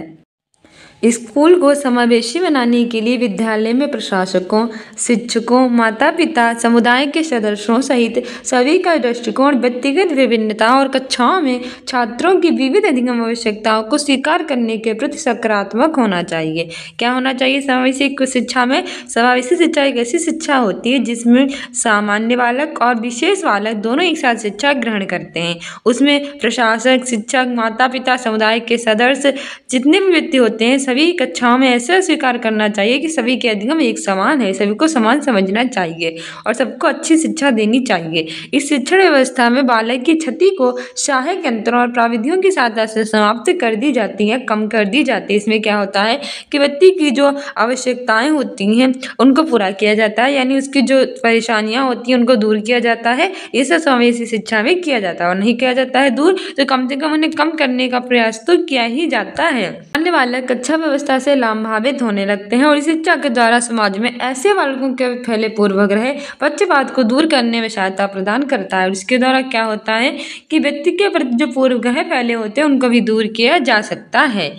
स्कूल को समावेशी बनाने के लिए विद्यालय में प्रशासकों, शिक्षकों, माता पिता, समुदाय के सदस्यों सहित सभी का दृष्टिकोण व्यक्तिगत विभिन्नता और कक्षाओं में छात्रों की विविध अधिगम आवश्यकताओं को स्वीकार करने के प्रति सकारात्मक होना चाहिए। क्या होना चाहिए समावेशी शिक्षा में? समावेशी शिक्षा एक ऐसी शिक्षा होती है जिसमें सामान्य बालक और विशेष बालक दोनों एक साथ शिक्षा ग्रहण करते हैं। उसमें प्रशासक, शिक्षक, माता पिता, समुदाय के सदस्य जितने भी व्यक्ति होते हैं सभी कक्षाओं में ऐसा स्वीकार करना चाहिए कि सभी के अधिगम एक समान है, सभी को समान समझना चाहिए और सबको अच्छी शिक्षा देनी चाहिए। इस शिक्षण व्यवस्था में बालक की क्षति को सहायक यंत्रों और प्राविधियों की सहायता से समाप्त कर दी जाती है, कम कर दी जाती है। इसमें क्या होता है कि व्यक्ति की जो आवश्यकताएं होती हैं उनको पूरा किया जाता है, यानी उसकी जो परेशानियां होती हैं उनको दूर किया जाता है। ये सब समावेशी शिक्षा में किया जाता है और नहीं किया जाता है दूर तो कम से कम उन्हें कम करने का प्रयास तो किया ही जाता है। अन्य बालक कक्षा व्यवस्था से लाभान्वित होने लगते हैं और इस शिक्षा के द्वारा समाज में ऐसे बालकों के फैले पूर्वाग्रह पक्षपात को दूर करने में सहायता प्रदान करता है। और इसके द्वारा क्या होता है कि व्यक्ति के प्रति जो पूर्वाग्रह फैले होते हैं उनको भी दूर किया जा सकता है।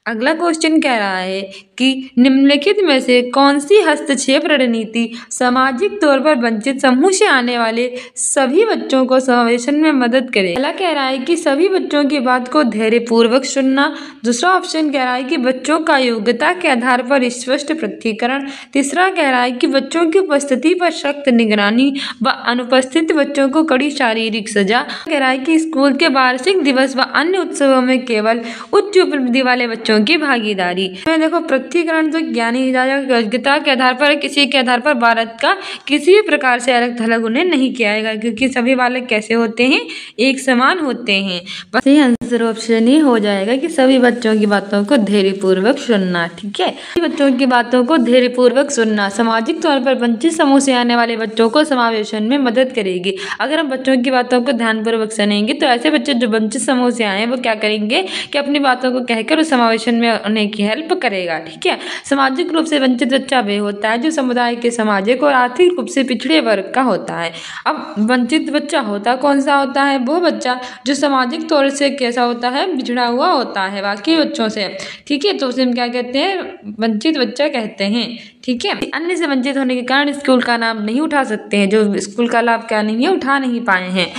अगला क्वेश्चन कह रहा है कि निम्नलिखित में से कौन सी हस्तक्षेप रणनीति सामाजिक तौर पर वंचित समूह से आने वाले सभी बच्चों को समावेशन में मदद करे? पहला कह रहा है कि सभी बच्चों की बात को धैर्यपूर्वक सुनना, दूसरा ऑप्शन कह रहा है कि बच्चों का योग्यता के आधार पर स्पष्ट पृथक्करण, तीसरा कह रहा है कि बच्चों की उपस्थिति पर सख्त निगरानी व अनुपस्थित बच्चों को कड़ी शारीरिक सजा, कह रहा है कि स्कूल के वार्षिक दिवस व अन्य उत्सवों में केवल उच्च उपलब्धि वाले बच्चों की भागीदारी। मैं देखो पृथक्करण तो ज्ञानी योग्यता के आधार पर किसी के आधार पर भारत का किसी भी प्रकार से अलग थलग उन्हें नहीं किया जाएगा क्योंकि सभी बालक कैसे होते हैं, एक समान होते हैं। बस ये आंसर ऑप्शन ही हो जाएगा कि सभी बच्चों की बातों को धैर्यपूर्वक सुनना। ठीक है, सभी बच्चों की बातों को धैर्यपूर्वक सुनना सामाजिक तौर पर वंचित समूह से आने वाले बच्चों को समावेशन में मदद करेगी। अगर हम बच्चों की बातों को ध्यानपूर्वक सुनेंगे तो ऐसे बच्चे जो वंचित समूह से आए वो क्या करेंगे कि अपनी बातों को कहकर उस समावेशन में उन्हें की हेल्प करेगा। ठीक है, सामाजिक रूप से वंचित बच्चा वह होता है जो समुदाय के सामाजिक और आर्थिक रूप से पिछड़े वर्ग का होता है। अब वंचित बच्चा होता कौन सा होता है? वो बच्चा जो सामाजिक तौर से कैसा होता है, बिछड़ा हुआ होता है बाकी बच्चों से। ठीक है, तो उसे हम क्या कहते हैं? वंचित बच्चा कहते हैं। ठीक है, अन्य से वंचित होने के कारण स्कूल का लाभ नहीं उठा सकते हैं, जो स्कूल का लाभ क्या नहीं है, उठा नहीं पाए हैं।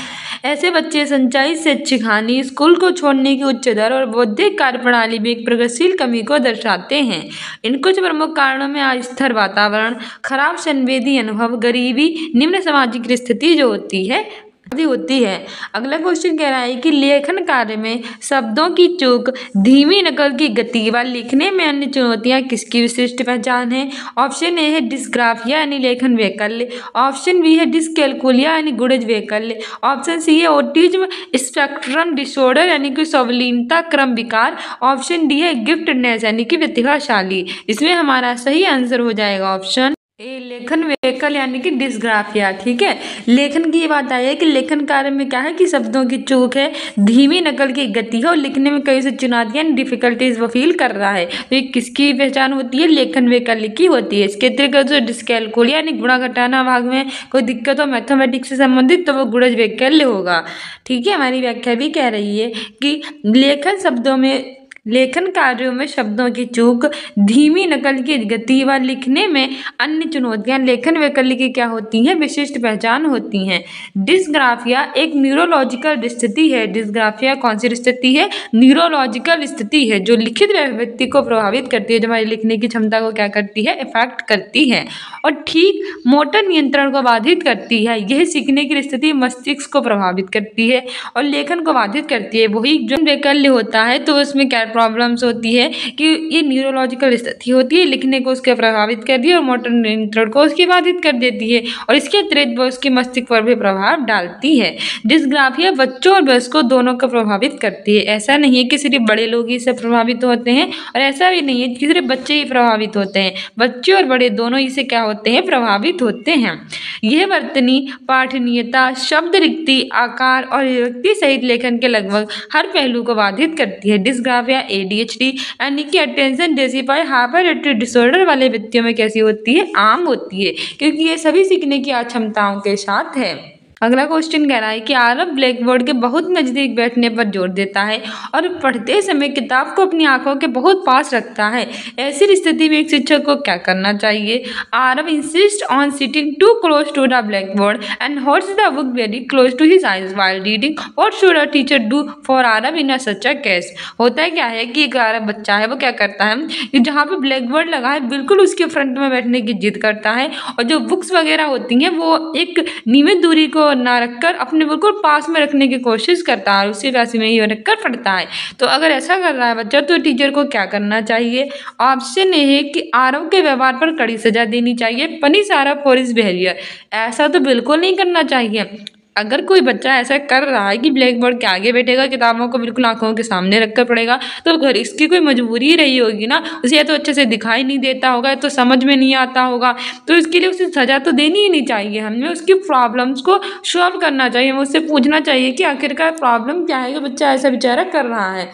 ऐसे बच्चे संचाई शैक्षिक हानि, स्कूल को छोड़ने की उच्च दर और बौद्धिक कार्यप्रणाली में एक प्रगतिशील कमी को दर्शाते हैं। इन कुछ प्रमुख कारणों में अस्थिर वातावरण, खराब संवेदी अनुभव, गरीबी, निम्न सामाजिक स्थिति जो होती है। अगला क्वेश्चन कह रहा है कि लेखन कार्य में शब्दों की चूक, धीमी नकल की गति व लिखने में अन्य चुनौतियां किसकी विशिष्ट पहचान है? ऑप्शन ए है डिस्ग्राफिया यानी लेखन वैकल्य, ऑप्शन बी है डिसकैलकुलिया यानी गुणज वैकल्य, ऑप्शन सी है ऑटिज्म स्पेक्ट्रम डिसऑर्डर यानी कि संवेदनशीलता क्रम विकार, ऑप्शन डी है गिफ्टेडनेस यानी कि प्रतिभाशाली। इसमें हमारा सही आंसर हो जाएगा ऑप्शन ए लेखन वैकल्य यानी कि डिस्ग्राफिया। ठीक है, लेखन की ये बात आई है कि लेखन कार्य में क्या है कि शब्दों की चूक है, धीमी नकल की गति है और लिखने में कई से चुनौतियां डिफिकल्टीज वो फील कर रहा है। तो ये किसकी पहचान होती है? लेखन वैकल्य की होती है। इसके अतिरिक्त जो डिस्कैलकुलिया यानी गुणा घटाना भाग में कोई दिक्कत हो मैथमेटिक्स से संबंधित तो वो गुणज वैकल्य होगा। ठीक है, हमारी व्याख्या भी कह रही है कि लेखन शब्दों में लेखन कार्यों में शब्दों की चूक, धीमी नकल की गति व लिखने में अन्य चुनौतियां लेखन वैकल्य की क्या होती हैं, विशिष्ट पहचान होती हैं। डिस्ग्राफिया एक न्यूरोलॉजिकल स्थिति है। डिस्ग्राफिया कौन सी स्थिति है? न्यूरोलॉजिकल स्थिति है जो लिखित व्यक्ति को प्रभावित करती है, जो हमारी लिखने की क्षमता को क्या करती है, इफेक्ट करती है और ठीक मोटर नियंत्रण को बाधित करती है। यह सीखने की स्थिति मस्तिष्क को प्रभावित करती है और लेखन को बाधित करती है। वही जो वैकल्य होता है तो उसमें क्या प्रॉब्लम्स होती है कि ये न्यूरोलॉजिकल स्थिति होती है, लिखने को उसके प्रभावित करती है और मोटर नियंत्रण को उसकी बाधित कर देती है और इसके अतिरिक्त वो उसके मस्तिष्क पर भी प्रभाव डालती है। डिस्ग्राफिया बच्चों और वयस्कों दोनों को प्रभावित करती है। ऐसा नहीं है कि सिर्फ बड़े लोग ही इससे प्रभावित होते हैं और ऐसा भी नहीं है कि सिर्फ बच्चे ही प्रभावित होते हैं, बच्चे और बड़े दोनों इससे क्या होते हैं, प्रभावित होते हैं। यह वर्तनी, पाठनीयता, शब्द रिक्ति, आकार और व्यक्ति सहित लेखन के लगभग हर पहलू को बाधित करती है। डिस्ग्राफिया ADHD यानी कि attention deficit hyper active disorder वाले व्यक्तियों में कैसी होती है, आम होती है, क्योंकि ये सभी सीखने की अक्षमताओं के साथ है। अगला क्वेश्चन कह रहा है कि आरव ब्लैक बोर्ड के बहुत नजदीक बैठने पर जोर देता है और पढ़ते समय किताब को अपनी आंखों के बहुत पास रखता है। ऐसी स्थिति में एक शिक्षक को क्या करना चाहिए? Aarav insist on sitting too close to the blackboard and holds the book very close to his eyes while reading. What should a teacher do for Aarav in a such a case? होता है क्या है कि एक आरव बच्चा है वो क्या करता है कि जहाँ पे ब्लैक बोर्ड लगा है बिल्कुल उसके फ्रंट में बैठने की जिद करता है और जो बुक्स वगैरह होती हैं वो एक नियमित दूरी को ना रखकर अपने बिल्कुल पास में रखने की कोशिश करता है, उसी राशि में ही रखकर पढ़ता है। तो अगर ऐसा कर रहा है बच्चा तो टीचर को क्या करना चाहिए? ऑप्शन ए है कि आरव के व्यवहार पर कड़ी सजा देनी चाहिए, punish Aarav for his behaviour. ऐसा तो बिल्कुल नहीं करना चाहिए। अगर कोई बच्चा ऐसा कर रहा है कि ब्लैक बोर्ड के आगे बैठेगा, किताबों को बिल्कुल आंखों के सामने रखकर पढ़ेगा, तो घर इसकी कोई मजबूरी रही होगी ना, उसे या तो अच्छे से दिखाई नहीं देता होगा, तो समझ में नहीं आता होगा, तो इसके लिए उसे सजा तो देनी ही नहीं चाहिए। हमें उसकी प्रॉब्लम्स को सॉल्व करना चाहिए, हमें उससे पूछना चाहिए कि आखिरकार प्रॉब्लम क्या है कि बच्चा ऐसा बेचारा कर रहा है।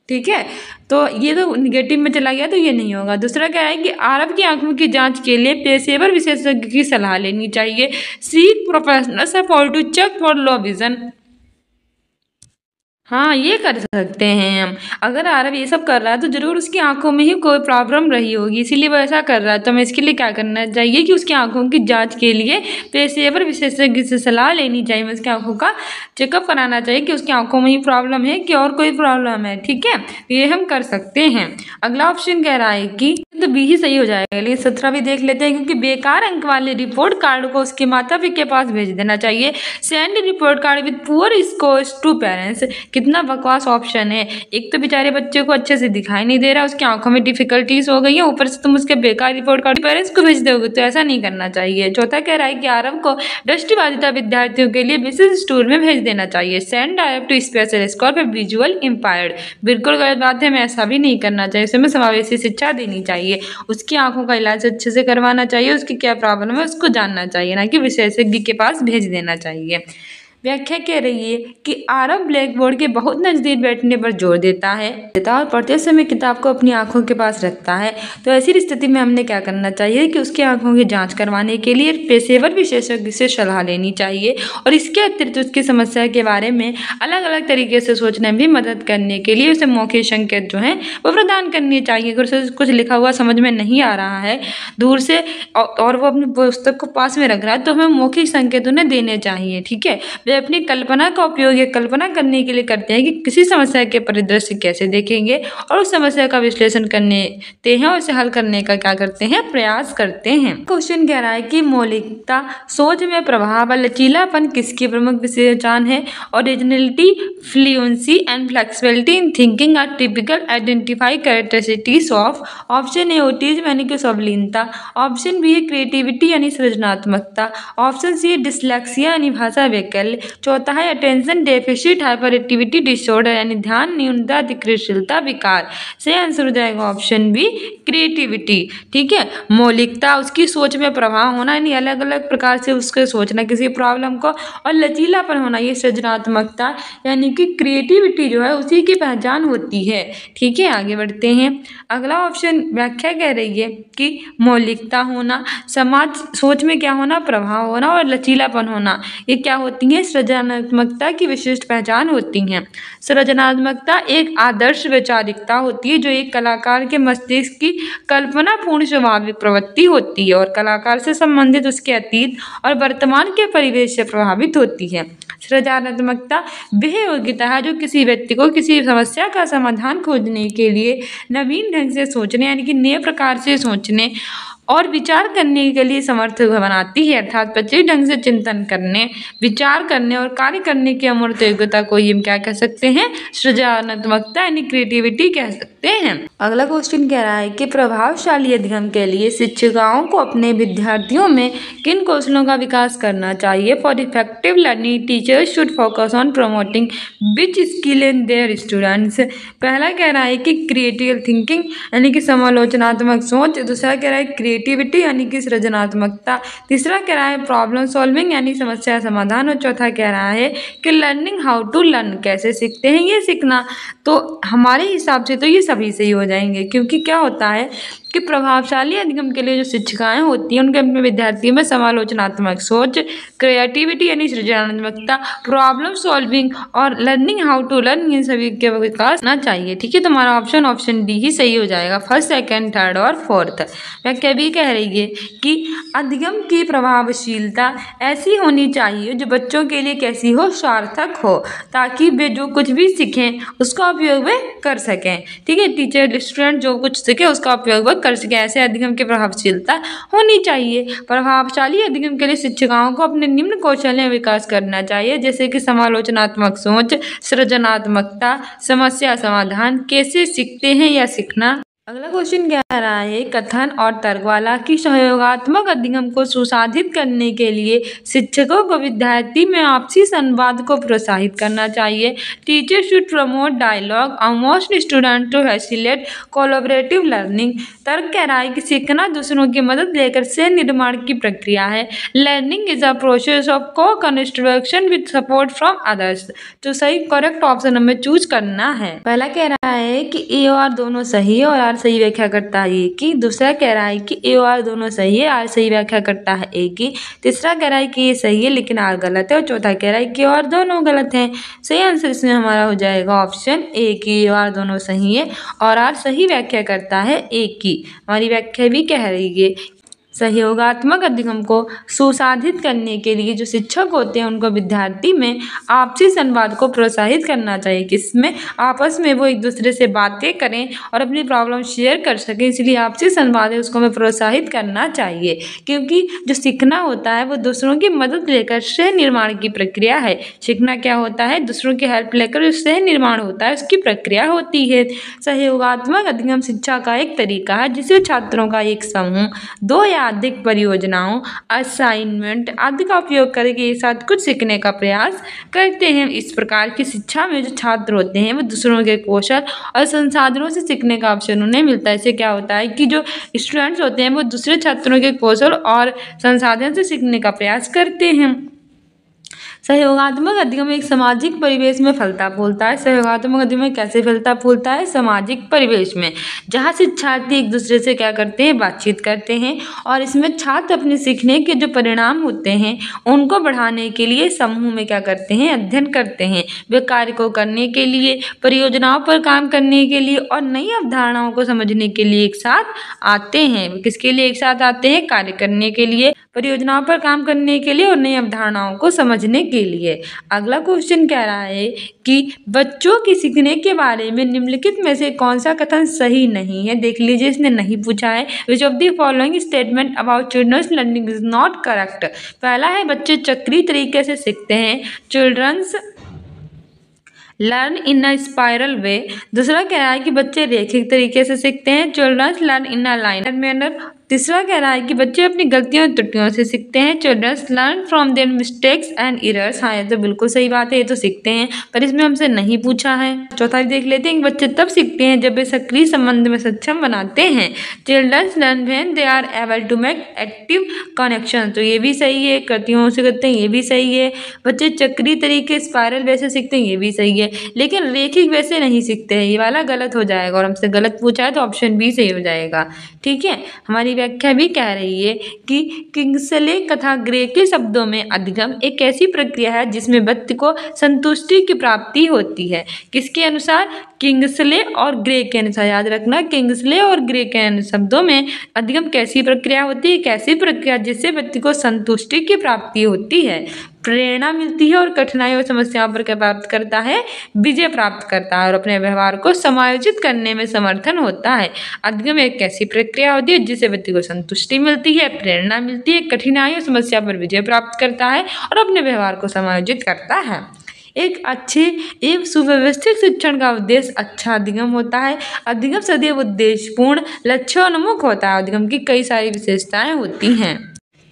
ठीक है, तो ये तो निगेटिव में चला गया, तो ये नहीं होगा। दूसरा क्या है कि आरव की आंखों की जांच के लिए पेशेवर विशेषज्ञ की सलाह लेनी चाहिए। Seek professional support to check for low vision. हाँ, ये कर सकते हैं हम। अगर आरव ये सब कर रहा है तो जरूर उसकी आंखों में ही कोई प्रॉब्लम रही होगी, इसीलिए वो ऐसा कर रहा है। तो हमें इसके लिए क्या करना चाहिए कि उसकी आंखों की जांच के लिए पेशेवर विशेषज्ञ से सलाह लेनी चाहिए। उसकी आंखों का चेकअप कराना चाहिए कि उसकी आंखों में ही प्रॉब्लम है कि और कोई प्रॉब्लम है। ठीक है, ये हम कर सकते हैं। अगला ऑप्शन कह रहा है कि तो बी ही सही हो जाएगा, लेकिन 17 भी देख लेते हैं, क्योंकि बेकार अंक वाले रिपोर्ट कार्ड को उसके माता पिता के पास भेज देना चाहिए। Send report card with poor scores to parents. कितना बकवास ऑप्शन है। एक तो बेचारे बच्चे को अच्छे से दिखाई नहीं दे रहा, उसकी आंखों में डिफिकल्टीज हो गई है, ऊपर से तुम उसके बेकार रिपोर्ट कार्ड पेरेंट्स को भेज दोगे, तो ऐसा नहीं करना चाहिए। चौथा कह रहा है कि आरव को दृष्टिबाधिता विद्यार्थियों के लिए विशेष स्टोर में भेज देना चाहिए। Send Aarav to special school for visual impaired. बिल्कुल गलत बात है, हमें ऐसा भी नहीं करना चाहिए। उसमें समावेशी शिक्षा देनी चाहिए, उसकी आंखों का इलाज अच्छे से करवाना चाहिए, उसकी क्या प्रॉब्लम है उसको जानना चाहिए, ना कि विशेषज्ञ के पास भेज देना चाहिए। व्याख्या कह रही है कि आरव ब्लैक बोर्ड के बहुत नजदीक बैठने पर जोर देता है और पढ़ते समय किताब को अपनी आंखों के पास रखता है। तो ऐसी स्थिति में हमने क्या करना चाहिए कि उसकी आंखों की जांच करवाने के लिए पेशेवर विशेषज्ञ से सलाह लेनी चाहिए और इसके अतिरिक्त उसकी समस्या के बारे में अलग अलग तरीके से सोचने में मदद करने के लिए उसे मौखिक संकेत जो है वो प्रदान करनी चाहिए। अगर उसे कुछ लिखा हुआ समझ में नहीं आ रहा है दूर से और वो अपनी पुस्तक को पास में रख रहा है, तो हमें मौखिक संकेत उन्हें देने चाहिए। ठीक है, वे अपनी कल्पना का उपयोग ये कल्पना करने के लिए करते हैं कि किसी समस्या के परिदृश्य कैसे देखेंगे और उस समस्या का विश्लेषण करते हैं और उसे हल करने का क्या करते हैं, प्रयास करते हैं। क्वेश्चन कह रहा है कि मौलिकता, सोच में प्रभाव और लचीलापन किसकी प्रमुख विशेषताएं हैं? Originality, fluency and flexibility in thinking are typical identify characteristics of. Option A autism यानी कि संवेदनशीलता, ऑप्शन बी है क्रिएटिविटी यानी सृजनात्मकता, ऑप्शन सी है डिसलेक्सिया यानी भाषा वैकल्य, चौथा है attention deficit hyper activity disorder यानी ध्यान न्यूनता अधिकृतशीलता विकार। सही आंसर हो जाएगा ऑप्शन बी क्रिएटिविटी। ठीक है, मौलिकता उसकी सोच में प्रभाव होना यानी अलग अलग प्रकार से उसके सोचना किसी प्रॉब्लम को, और लचीलापन होना ये सृजनात्मकता यानी कि क्रिएटिविटी जो है उसी की पहचान होती है। ठीक है, आगे बढ़ते हैं। अगला ऑप्शन व्याख्या कह रही है कि मौलिकता होना, समाज सोच में क्या होना, प्रभाव होना और लचीलापन होना, ये क्या होती है, सृजनात्मकता की विशिष्ट पहचान होती हैं। सृजनात्मकता एक आदर्श वैचारिकता होती है जो एक कलाकार के मस्तिष्क की कल्पनापूर्ण स्वाभाविक प्रवृत्ति होती है और कलाकार से संबंधित उसके अतीत और वर्तमान के परिवेश से प्रभावित होती है। सृजनात्मकता वह योग्यता है जो किसी व्यक्ति को किसी समस्या का समाधान खोजने के लिए नवीन ढंग से सोचने यानी कि नए प्रकार से सोचने और विचार करने के लिए समर्थ बनाती है, अर्थात प्रत्येक ढंग से चिंतन करने, विचार करने और कार्य करने की अमूर्त योग्यता को हम क्या कह सकते हैं, सृजनात्मकता यानी क्रिएटिविटी कह सकते हैं। अगला क्वेश्चन कह रहा है कि प्रभावशाली अधिगम के लिए शिक्षिकाओं को अपने विद्यार्थियों में किन कौशलों का विकास करना चाहिए। For effective learning teachers should focus on promoting which skill in their students. पहला कह रहा है कि क्रिएटिव थिंकिंग यानी कि समालोचनात्मक सोच, दूसरा कह रहा है क्रिएटिविटी यानी कि सृजनात्मकता, तीसरा कह रहा है प्रॉब्लम सॉल्विंग यानी समस्या समाधान और चौथा कह रहा है कि लर्निंग हाउ टू लर्न कैसे सीखते हैं ये सीखना। तो हमारे हिसाब से तो ये सभी सही हो जाएंगे, क्योंकि क्या होता है कि प्रभावशाली अधिगम के लिए जो शिक्षिकाएं होती हैं उनके अपने विद्यार्थियों में समालोचनात्मक सोच, क्रिएटिविटी यानी सृजनात्मकता, प्रॉब्लम सॉल्विंग और लर्निंग हाउ टू लर्न इन सभी के विकास होना चाहिए। ठीक है, तुम्हारा ऑप्शन डी ही सही हो जाएगा, फर्स्ट, सेकंड, थर्ड और फोर्थ। व्याख्या भी कह रही है कि अधिगम की प्रभावशीलता ऐसी होनी चाहिए जो बच्चों के लिए कैसी हो, सार्थक हो, ताकि वे जो कुछ भी सीखें उसका उपयोग वे कर सकें। ठीक है, टीचर स्टूडेंट जो कुछ सीखे उसका उपयोग वे कर सके, ऐसे अधिगम की प्रभावशीलता होनी चाहिए। प्रभावशाली अधिगम के लिए शिक्षिकाओं को अपने निम्न कौशल विकास करना चाहिए, जैसे कि समालोचनात्मक सोच, सृजनात्मकता, समस्या समाधान, कैसे सीखते हैं या सीखना। अगला क्वेश्चन कह रहा है कथन और तर्कवाला की सहयोगात्मक अधिगम को सुसाधित करने के लिए शिक्षकों को विद्यार्थी में आपसी संवाद को प्रोत्साहित करना चाहिए। Teacher should promote dialogue among student to facilitate collaborative learning. तर्क कह रहा है कि सीखना दूसरों की मदद लेकर सह निर्माण की प्रक्रिया है। Learning is a process of co-construction with support from others. तो सही करेक्ट ऑप्शन हमें चूज करना है। पहला कह रहा है कि ए और आर दोनों सही है और आर सही व्याख्या करता है ए की। दूसरा कह रहा है कि ए और आर दोनों सही है, आर सही व्याख्या करता है ए की। तीसरा कह रहा है कि ये सही है लेकिन आर गलत है और चौथा कह रहा है कि और दोनों गलत हैं। सही आंसर इसमें हमारा हो जाएगा ऑप्शन ए की, आर दोनों सही है और आर सही व्याख्या करता है ए की। हमारी व्याख्या भी कह रही है सहयोगात्मक अधिगम को सुसाधित करने के लिए जो शिक्षक होते हैं उनको विद्यार्थी में आपसी संवाद को प्रोत्साहित करना चाहिए, किसमें आपस में वो एक दूसरे से बातें करें और अपनी प्रॉब्लम शेयर कर सकें, इसलिए आपसी संवाद है उसको हमें प्रोत्साहित करना चाहिए। क्योंकि जो सीखना होता है वो दूसरों की मदद लेकर सह निर्माण की प्रक्रिया है। सीखना क्या होता है, दूसरों की हेल्प लेकर जो सह निर्माण होता है उसकी प्रक्रिया होती है। सहयोगात्मक अधिगम शिक्षा का एक तरीका है जिसे छात्रों का एक समूह दो या अधिक परियोजनाओं, असाइनमेंट आदि का उपयोग करके एक साथ कुछ सीखने का प्रयास करते हैं। इस प्रकार की शिक्षा में जो छात्र होते हैं वो दूसरों के कौशल और संसाधनों से सीखने का अवसर उन्हें मिलता है। इससे क्या होता है कि जो स्टूडेंट्स होते हैं वो दूसरे छात्रों के कौशल और संसाधन से सीखने का प्रयास करते हैं। सहयोगात्मक अधिगम एक सामाजिक परिवेश में फलता फूलता है। सहयोगात्मक अधिगम कैसे फलता फूलता है, सामाजिक परिवेश में, जहाँ शिक्षार्थी एक दूसरे से क्या करते हैं, बातचीत करते हैं और इसमें छात्र अपने सीखने के जो परिणाम होते हैं उनको बढ़ाने के लिए समूह में क्या करते हैं, अध्ययन करते हैं। वे कार्य को करने के लिए, परियोजनाओं पर काम करने के लिए और नई अवधारणाओं को समझने के लिए एक साथ आते हैं। किसके लिए एक साथ आते हैं, कार्य करने के लिए, परियोजनाओं पर काम करने के लिए और नई अवधारणाओं को समझने के लिए। अगला क्वेश्चन कह रहा है कि बच्चों की सीखने के बारे में निम्नलिखित में से कौन सा कथन सही नहीं है। देख लीजिए, इसने नहीं पूछा है which of the following statement about children's learning is not correct. पहला है बच्चे चक्रीय तरीके से सीखते हैं, children's learn in a spiral way. दूसरा कह रहा है कि बच्चे रैखिक तरीके से सीखते हैं, children's learn in a linear manner. तीसरा कह रहा है कि बच्चे अपनी गलतियों और त्रुटियों से सीखते हैं, children's learn from their mistakes and errors. हाँ, ये तो बिल्कुल सही बात है, ये तो सीखते हैं, पर इसमें हमसे नहीं पूछा है। चौथा देख लेते हैं कि बच्चे तब सीखते हैं जब वे सक्रिय संबंध में सक्षम बनाते हैं, children's learn when they are able to make active connection. तो ये भी सही है, कृतियों से करते हैं, ये भी सही है। बच्चे चक्रीय तरीके स्पाइरल वे से सीखते हैं, ये भी सही है, लेकिन रैखिक वे से नहीं सीखते हैं, ये वाला गलत हो जाएगा और हमसे गलत पूछा है तो ऑप्शन बी सही हो जाएगा। ठीक है, हमारी व्याख्या भी कह रही है कि किंग्सले तथा ग्रे के शब्दों में अधिगम एक ऐसी प्रक्रिया है जिसमें व्यक्ति को संतुष्टि की प्राप्ति होती है। किसके अनुसार? किंग्सले और ग्रे के अनुसार। याद रखना, किंग्सले और ग्रे के शब्दों में अधिगम कैसी प्रक्रिया होती है? कैसी प्रक्रिया जिससे व्यक्ति को संतुष्टि की प्राप्ति होती है, प्रेरणा मिलती है और कठिनाई और समस्याओं पर क्या प्राप्त करता है? विजय प्राप्त करता है और अपने व्यवहार को समायोजित करने में समर्थन होता है। अधिगम एक ऐसी प्रक्रिया होती है जिससे व्यक्ति को संतुष्टि मिलती है, प्रेरणा मिलती है, कठिनाई और समस्या पर विजय प्राप्त करता है और अपने व्यवहार को समायोजित करता है। एक अच्छे एवं सुव्यवस्थित शिक्षण का उद्देश्य अच्छा अधिगम होता है। अधिगम सदैव उद्देश्यपूर्ण, लक्ष्योन्मुख होता है। अधिगम की कई सारी विशेषताएं होती हैं,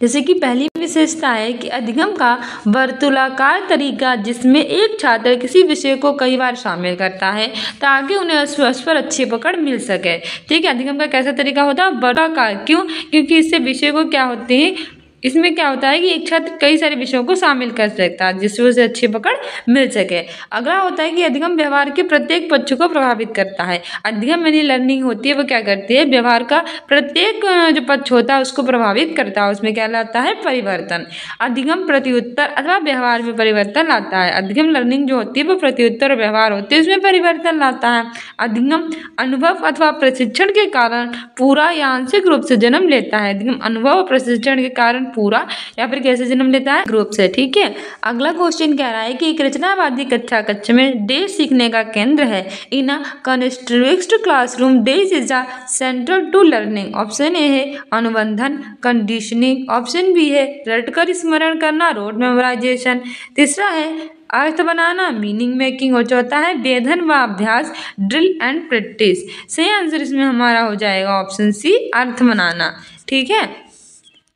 जैसे कि पहली विशेषता है कि अधिगम का वर्तुलाकार तरीका, जिसमें एक छात्र किसी विषय को कई बार शामिल करता है ताकि उन्हें उस पर अच्छी पकड़ मिल सके। ठीक है, अधिगम का कैसा तरीका होता है? वर्तुलाकार। क्यों? क्योंकि इससे विषय को क्या होते हैं, इसमें क्या होता है कि एक छात्र कई सारे विषयों को शामिल कर सकता है जिससे उसे अच्छी पकड़ मिल सके। अगला होता है कि अधिगम व्यवहार के प्रत्येक पक्ष को प्रभावित करता है। अधिगम यानी लर्निंग होती है, वो क्या करती है? व्यवहार का प्रत्येक जो पक्ष होता है उसको प्रभावित करता है, उसमें क्या लाता है? परिवर्तन। अधिगम प्रत्युत्तर अथवा व्यवहार में परिवर्तन लाता है। अधिगम लर्निंग जो होती है वो प्रत्युत्तर व्यवहार होती है, उसमें परिवर्तन लाता है। अधिगम अनुभव अथवा प्रशिक्षण के कारण पूरा या आंशिक रूप से जन्म लेता है। अधिगम अनुभव और प्रशिक्षण के कारण पूरा या फिर कैसे जन्म लेता है? ग्रुप से। ठीक है, अगला क्वेश्चन कह रहा है कि एक रचनावादी कक्षा कक्ष में डेज सीखने का केंद्र है। In a constructed classroom days is a central to learning. Option A है अनुबंधन, कंडीशनिंग। ऑप्शन बी है रटकर स्मरण करना, रोड मेमोराइजेशन। तीसरा है अर्थ बनाना, मीनिंग मेकिंग। और चौथा है वेधन व अभ्यास, ड्रिल एंड प्रैक्टिस। सही आंसर इसमें हमारा हो जाएगा ऑप्शन सी, अर्थ बनाना। ठीक है,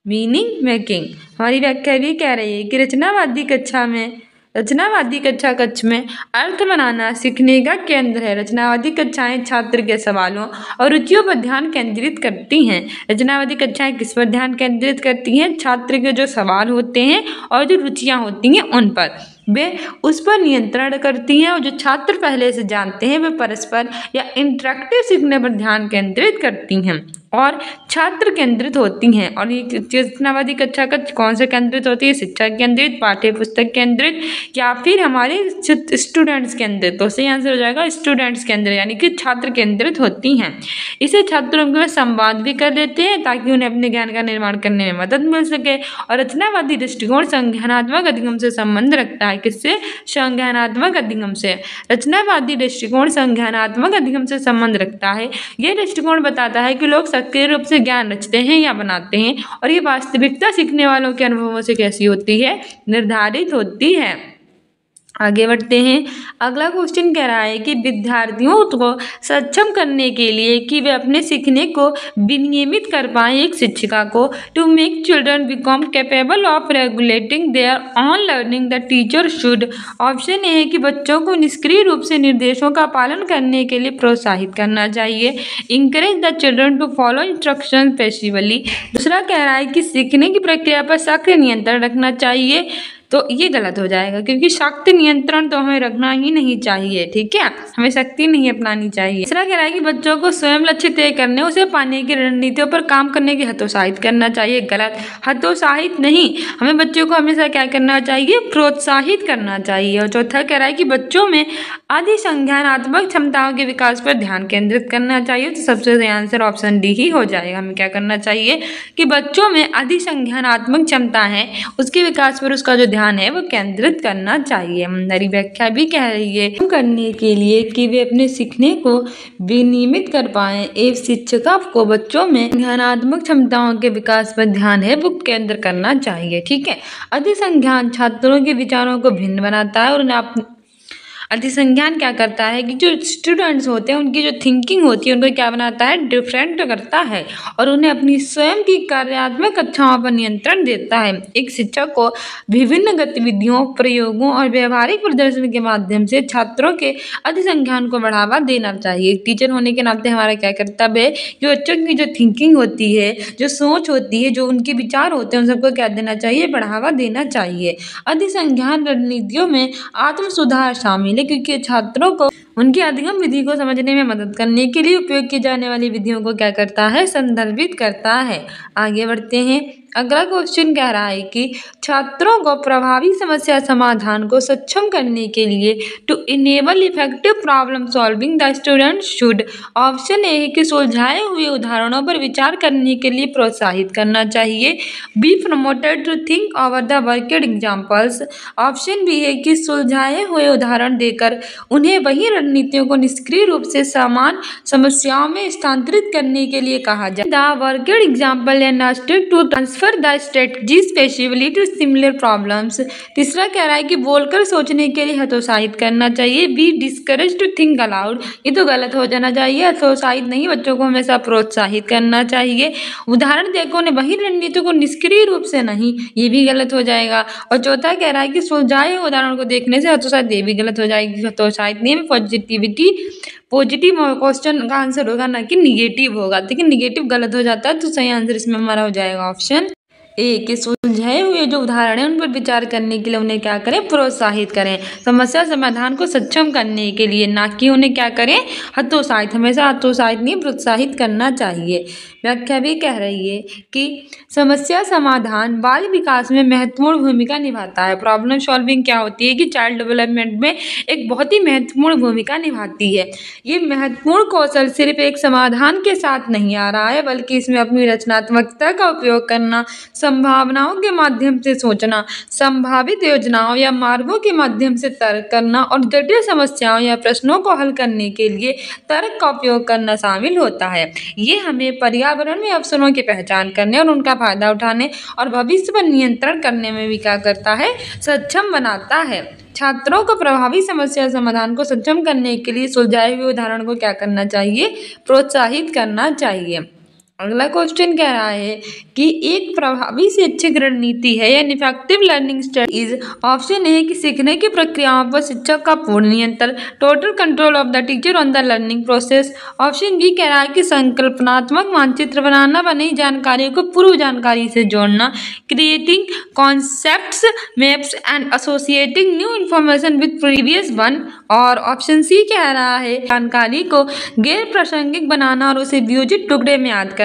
मीनिंग मेकिंग। हमारी व्याख्या भी कह रही है कि रचनावादी कक्षा कक्ष में अर्थ बनाना सीखने का केंद्र है। रचनावादी कक्षाएं छात्र के सवालों और रुचियों पर ध्यान केंद्रित करती हैं। रचनावादी कक्षाएं किस पर ध्यान केंद्रित करती हैं? छात्र के जो सवाल होते हैं और जो रुचियां होती हैं उन पर वे उस पर नियंत्रण करती हैं, और जो छात्र पहले से जानते हैं वे परस्पर या इंटरेक्टिव सीखने पर ध्यान केंद्रित करती हैं और छात्र केंद्रित होती हैं। और ये रचनावादी कक्षा कक्ष कौन से केंद्रित होती है? शिक्षा केंद्रित, पाठ्य पुस्तक केंद्रित या फिर हमारे स्टूडेंट्स केंद्रित। तो सही आंसर हो जाएगा स्टूडेंट्स केंद्रित, यानी कि छात्र केंद्रित होती हैं। इसे छात्रों के संवाद भी कर लेते हैं ताकि उन्हें अपने ज्ञान का निर्माण करने में मदद मिल सके। और रचनावादी दृष्टिकोण संज्ञानात्मक अधिगम से संबंध रखता है। किससे? संज्ञानात्मक अधिगम से। रचनावादी दृष्टिकोण संज्ञानात्मक अधिगम से संबंध रखता है। यह दृष्टिकोण बताता है कि लोग सक्रिय रूप से ज्ञान रचते हैं या बनाते हैं, और ये वास्तविकता सीखने वालों के अनुभवों से कैसी होती है? निर्धारित होती है। आगे बढ़ते हैं। अगला क्वेश्चन कह रहा है कि विद्यार्थियों को सक्षम करने के लिए कि वे अपने सीखने को विनियमित कर पाएं, एक शिक्षिका को to make children become capable of regulating their own learning the teacher should. Option A है कि बच्चों को निष्क्रिय रूप से निर्देशों का पालन करने के लिए प्रोत्साहित करना चाहिए, encourage the children to follow instruction passively. दूसरा कह रहा है कि सीखने की प्रक्रिया पर सक्रिय नियंत्रण रखना चाहिए। तो ये गलत हो जाएगा, क्योंकि शक्ति नियंत्रण तो हमें रखना ही नहीं चाहिए। ठीक है, हमें शक्ति नहीं अपनानी चाहिए। तीसरा कह रहा है कि बच्चों को स्वयं लक्ष्य तय करने, उसे पाने की रणनीतियों पर काम करने की हतोत्साहित करना चाहिए। गलत, हतोत्साहित नहीं, हमें बच्चों को हमेशा क्या करना चाहिए? प्रोत्साहित करना चाहिए। और चौथा कह रहा है कि बच्चों में अधिसंज्ञानात्मक क्षमताओं के विकास पर ध्यान केंद्रित करना चाहिए। तो सबसे सही आंसर ऑप्शन डी ही हो जाएगा। हमें क्या करना चाहिए कि बच्चों में अधिसंज्ञानात्मक क्षमता है उसके विकास पर उसका जो ध्यान है वो केंद्रित करना चाहिए। हमारी व्याख्या भी कह रही है करने के लिए कि वे अपने सीखने को विनियमित कर पाएं, एक शिक्षिका को बच्चों में ज्ञानात्मक क्षमताओं के विकास पर ध्यान है वो केंद्र करना चाहिए। ठीक है, अधिसंज्ञान छात्रों के विचारों को भिन्न बनाता है और उन्हें अधिसंज्ञान क्या करता है कि जो स्टूडेंट्स होते हैं उनकी जो थिंकिंग होती है उनको क्या बनाता है? डिफरेंट करता है और उन्हें अपनी स्वयं की कार्यात्मक कक्षाओं पर नियंत्रण देता है। एक शिक्षक को विभिन्न गतिविधियों, प्रयोगों और व्यवहारिक प्रदर्शन के माध्यम से छात्रों के अधिसंज्ञान को बढ़ावा देना चाहिए। एक टीचर होने के नाते हमारा क्या कर्तव्य है कि बच्चों की जो थिंकिंग होती है, जो सोच होती है, जो उनके विचार होते हैं, उन सबको क्या देना चाहिए? बढ़ावा देना चाहिए। अधिसंज्ञान रणनीतियों में आत्म सुधार शामिल है, क्योंकि छात्रों को उनकी अधिगम विधि को समझने में मदद करने के लिए उपयोग की जाने वाली विधियों को क्या करता है, संदर्भित करता है। आगे बढ़ते हैं। अगला क्वेश्चन कह रहा है कि छात्रों को प्रभावी समस्या समाधान को सक्षम करने के लिए to enable effective problem solving the student should, option A है कि सुलझाए हुए उदाहरणों पर विचार करने के लिए प्रोत्साहित करना चाहिए, be promoted to think over the worked examples, option B है कि सुलझाए हुए उदाहरण देकर उन्हें वही रणनीतियों को निष्क्रिय रूप से समान समस्याओं में स्थानांतरित करने के लिए कहा जाए। The worked example and stick to transfer the strategy specifically to similar problems. तीसरा कह रहा है कि बोलकर सोचने के लिए हतोत्साहित करना चाहिए, be discourage to think aloud, ये तो गलत हो जाना चाहिए, हतोत्साहित नहीं, बच्चों को हमेशा प्रोत्साहित करना चाहिए। उदाहरण देखो ने वही रणनीतियों को निष्क्रिय रूप से नहीं, ये भी गलत हो जाएगा। और चौथा कह रहा है कि सुलझाए हुए उदाहरण को देखने से हतोत्साहित, ये भी गलत हो जाएगी, हतोत्साहित नहीं, पॉजिटिव क्वेश्चन का आंसर होगा ना कि निगेटिव होगा। देखिए निगेटिव गलत हो जाता है, तो सही आंसर इसमें हमारा हो जाएगा ऑप्शन ए कि सुलझाए हुए जो उदाहरण है उन पर विचार करने के लिए उन्हें क्या करें, प्रोत्साहित करें, समस्या समाधान को सक्षम करने के लिए, ना कि उन्हें क्या करें, हतोत्साहित, हमेशा हतोत्साहित नहीं प्रोत्साहित करना चाहिए। व्याख्या भी कह रही है कि समस्या समाधान बाल विकास में महत्वपूर्ण भूमिका निभाता है। प्रॉब्लम सॉल्विंग क्या होती है कि चाइल्ड डेवलपमेंट में एक बहुत ही महत्वपूर्ण भूमिका निभाती है। ये महत्वपूर्ण कौशल सिर्फ एक समाधान के साथ नहीं आ रहा है, बल्कि इसमें अपनी रचनात्मकता का उपयोग करना, संभावनाओं के माध्यम से सोचना, संभावित योजनाओं या मार्गों के माध्यम से तर्क करना और जटिल समस्याओं या प्रश्नों को हल करने के लिए तर्क का उपयोग करना शामिल होता है। ये हमें पर्यावरण में अवसरों की पहचान करने और उनका फायदा उठाने और भविष्य पर नियंत्रण करने में भी क्या करता है, सक्षम बनाता है। छात्रों को प्रभावी समस्या समाधान को सक्षम करने के लिए सुलझाए हुए उदाहरण को क्या करना चाहिए, प्रोत्साहित करना चाहिए। अगला क्वेश्चन कह रहा है कि एक प्रभावी शैक्षिक रणनीति है या इफेक्टिव लर्निंग स्ट्रेटजीज, ऑप्शन है कि सीखने की प्रक्रियाओं पर शिक्षक का पूर्ण नियंत्रण, total control of the teacher on the learning process, option B कह रहा है कि संकल्पनात्मक मानचित्र बनाना व नई जानकारी को पूर्व जानकारी से जोड़ना, creating concepts maps and associating new information with previous one, और ऑप्शन सी कह रहा है जानकारी को गैर प्रासंगिक बनाना और उसे वियोजित टुकड़े में याद करना,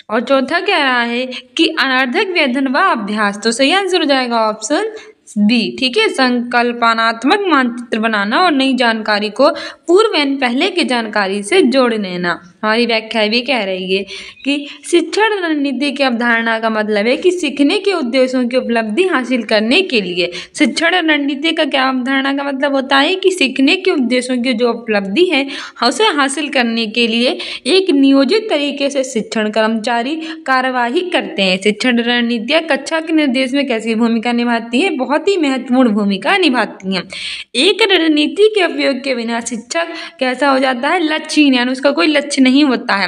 और चौथा कह रहा है कि अनर्थक व्यधन व अभ्यास। तो सही आंसर हो जाएगा ऑप्शन बी, ठीक है, संकल्पनात्मक मानचित्र बनाना और नई जानकारी को पूर्व एवं पहले की जानकारी से जोड़ लेना। हमारी व्याख्या भी कह रही है कि शिक्षण रणनीति की अवधारणा का मतलब है कि सीखने के उद्देश्यों की उपलब्धि हासिल करने के लिए, शिक्षण रणनीति का क्या अवधारणा का मतलब होता है कि सीखने के उद्देश्यों की जो उपलब्धि है उसे हासिल करने के लिए एक नियोजित तरीके से शिक्षण कर्मचारी कार्यवाही करते हैं। शिक्षण रणनीतियाँ कक्षा के निर्देश में कैसी भूमिका निभाती है, बहुत ही महत्वपूर्ण भूमिका निभाती हैं। एक रणनीति के उपयोग के बिना शिक्षक कैसा हो जाता है, लक्ष्यहीन, यानी उसका कोई लक्ष्य नहीं होता है।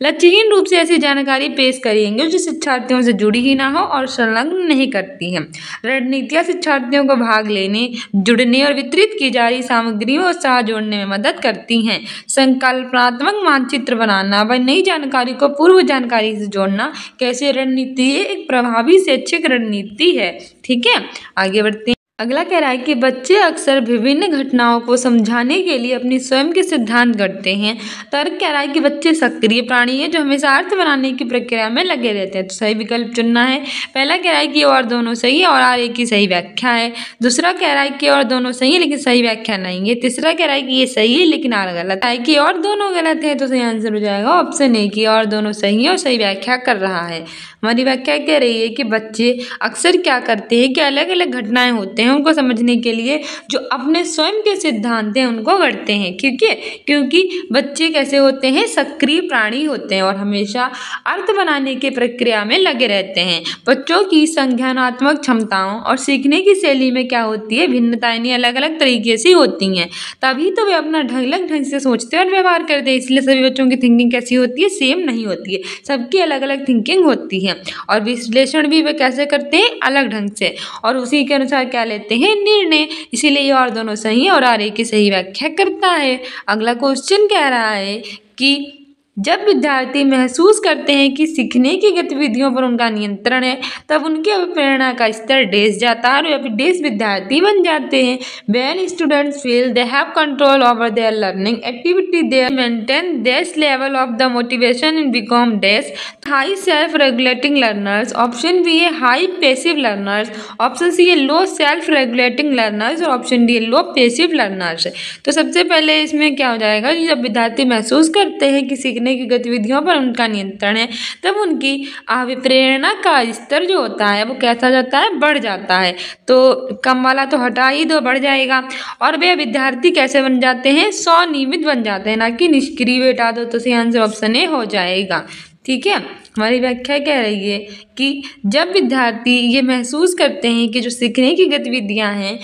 लक्ष्यहीन रूप से ऐसी जानकारी पेश करेंगे जो शिक्षार्थियों से जुड़ी ही ना हो और संलग्न नहीं करती हैं। रणनीतियाँ शिक्षार्थियों को भाग लेने, जुड़ने और वितरित की जा रही सामग्रियों और उत्साह जोड़ने में मदद करती हैं। संकल्पनात्मक मानचित्र बनाना व नई जानकारी को पूर्व जानकारी से जोड़ना कैसी रणनीति है, एक प्रभावी शैक्षिक रणनीति है। ठीक है, आगे बढ़ते हैं। अगला कह रहा है कि बच्चे अक्सर विभिन्न घटनाओं को समझाने के लिए अपनी स्वयं के सिद्धांत गढ़ते हैं। तर्क कह रहा है कि बच्चे सक्रिय प्राणी हैं जो हमेशा अर्थ बनाने की प्रक्रिया में लगे रहते हैं। तो सही विकल्प चुनना है। पहला कह रहा है कि और दोनों सही है और आर एक की सही व्याख्या है। दूसरा कह रहा है कि और दोनों सही है लेकिन सही व्याख्या नहीं है। तीसरा कह रहा है कि ये सही है लेकिन आर गलत है, कि और दोनों गलत है। तो सही आंसर हो जाएगा ऑप्शन ए कि और दोनों सही है और सही व्याख्या कर रहा है। हमारी व्याख्या कह रही है कि बच्चे अक्सर क्या करते हैं कि अलग अलग घटनाएं होते हैं उनको समझने के लिए जो अपने स्वयं के सिद्धांत हैं उनको गढ़ते हैं। क्योंकि बच्चे कैसे होते हैं, सक्रिय प्राणी होते हैं और हमेशा अर्थ बनाने की प्रक्रिया में लगे रहते हैं। बच्चों की संज्ञानात्मक क्षमताओं और सीखने की शैली में क्या होती है, भिन्नताएं अलग अलग तरीके से होती हैं, तभी तो वे अपना अलग ढंग से सोचते और व्यवहार करते हैं। इसलिए सभी बच्चों की थिंकिंग कैसी होती है, सेम नहीं होती है, सबकी अलग अलग थिंकिंग होती है और विश्लेषण भी वे कैसे करते हैं, अलग ढंग से, और उसी के अनुसार क्या लेते हैं, निर्णय। इसीलिए ये और दोनों सही है और आर एक की सही व्याख्या करता है। अगला क्वेश्चन कह रहा है कि जब विद्यार्थी महसूस करते हैं कि सीखने की गतिविधियों पर उनका नियंत्रण है, तब उनके प्रेरणा का स्तर डैश जाता है और डैश विद्यार्थी बन जाते हैं। When students feel they have control over their learning activity, they maintain this level of the motivation and become dash high self-regulating learners. Option B है high passive learners, option C है low self regulating learners और option D है low passive learners. तो सबसे पहले इसमें क्या हो जाएगा कि जब विद्यार्थी महसूस करते हैं कि सीखने की गतिविधियों पर उनका नियंत्रण है, तब उनकी प्रेरणा का स्तर जो होता है वो कैसा जाता है, बढ़ जाता है। तो कम वाला तो हटा ही दो, बढ़ जाएगा। और वे विद्यार्थी कैसे बन जाते हैं, स्वनियमित बन जाते हैं, ना कि निष्क्रिय। हटा दो तो सही आंसर ऑप्शन ए हो जाएगा। ठीक है, हमारी व्याख्या कह रही है कि जब विद्यार्थी ये महसूस करते हैं कि जो सीखने की गतिविधियां हैं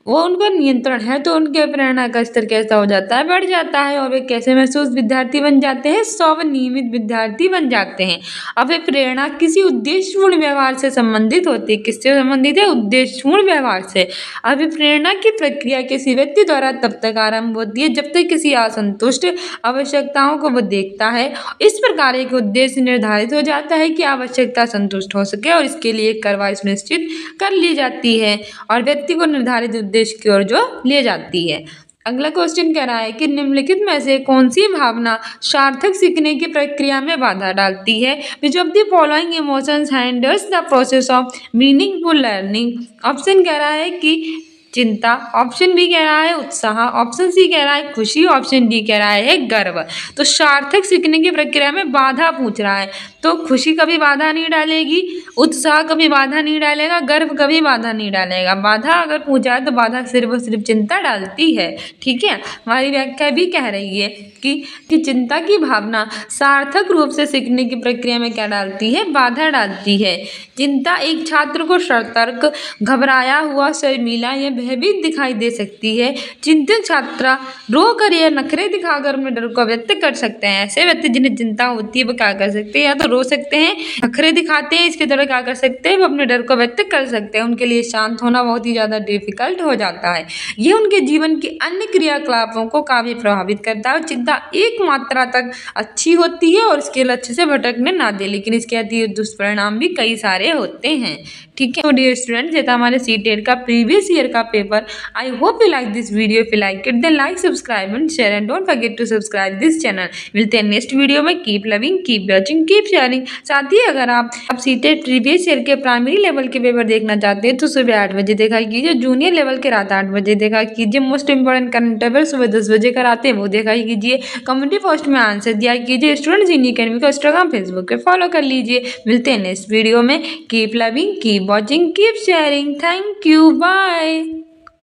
वो उनका नियंत्रण है, तो उनके प्रेरणा का स्तर कैसा हो जाता है, बढ़ जाता है। और वे कैसे महसूस विद्यार्थी बन जाते हैं, स्वनियमित विद्यार्थी बन जाते हैं। अब वे प्रेरणा किसी उद्देश्यपूर्ण व्यवहार से संबंधित होती है। किससे संबंधित है, उद्देश्यपूर्ण व्यवहार से। अब प्रेरणा की प्रक्रिया किसी व्यक्ति द्वारा तब तक आरंभ होती है जब तक किसी असंतुष्ट आवश्यकताओं को वो देखता है। इस प्रकार एक उद्देश्य निर्धारित हो जाता है कि आवश्यकता संतुष्ट हो सके और इसके लिए कार्रवाई सुनिश्चित कर ली जाती है और व्यक्ति को निर्धारित उद्देश्य की ओर जो ले जाती है। अगला क्वेश्चन कह रहा है कि निम्नलिखित में से कौन सी भावना सार्थक सीखने की प्रक्रिया में बाधा डालती है। Which of the following emotions hinders the process of meaningful learning. Option कह रहा है कि चिंता, ऑप्शन बी कह रहा है उत्साह, ऑप्शन सी कह रहा है खुशी, ऑप्शन डी कह रहा है गर्व। तो सार्थक सीखने की प्रक्रिया में बाधा पूछ रहा है, तो खुशी कभी बाधा नहीं डालेगी, उत्साह कभी बाधा नहीं डालेगा, गर्व कभी बाधा नहीं डालेगा। बाधा अगर पूछा है तो बाधा सिर्फ और सिर्फ चिंता डालती है। ठीक है, हमारी व्याख्या भी कह रही है कि चिंता की भावना सार्थक रूप से सीखने की प्रक्रिया में क्या डालती है, बाधा डालती है। चिंता एक छात्र को सतर्क, घबराया हुआ, शर्मीला या भयभीत दिखाई दे सकती है। चिंतित छात्र रो कर या नखरे दिखाकर अपने डर को व्यक्त कर सकते हैं। ऐसे व्यक्ति जिन्हें चिंता होती है वो क्या कर सकते हैं, या तो रो सकते हैं, नखरे दिखाते हैं, इसके द्वारा क्या कर सकते हैं, वो अपने डर को व्यक्त कर सकते हैं। उनके लिए शांत होना बहुत ही ज़्यादा डिफिकल्ट हो जाता है। ये उनके जीवन की अन्य क्रियाकलापों को काफी प्रभावित करता है। और चिंता एक मात्रा तक अच्छी होती है और इसके लक्ष्य से भटकने ना दे, लेकिन इसके अतिरिक्त दुष्परिणाम भी कई सारे होते हैं। ठीक है, तो डियर स्टूडेंट्स, ये था हमारे सीटेट का प्रीवियस ईयर का paper. I hope you like this video. If you like it then like, subscribe and share and don't forget to subscribe this channel. मिलते हैं नेक्स्ट वीडियो में। Keep loving, keep watching, keep sharing. साथ ही अगर आप CTET previous year के primary level के paper देखना चाहते हैं तो सुबह 8 बजे देखा कीजिए, जूनियर लेवल के रात 8 बजे देखा कीजिए, मोस्ट इंपॉर्टेंट करंट अफेयर सुबह 10 बजे कराते हैं वो देखा कीजिए, कम्युनिटी पोस्ट में आंसर दिया कीजिए। स्टूडेंट्स इन अकेडमी को इंस्टाग्राम फेसबुक पे फॉलो कर लीजिए। मिलते हैं नेक्स्ट वीडियो में। Keep loving, keep watching, keep sharing. Thank you. Bye.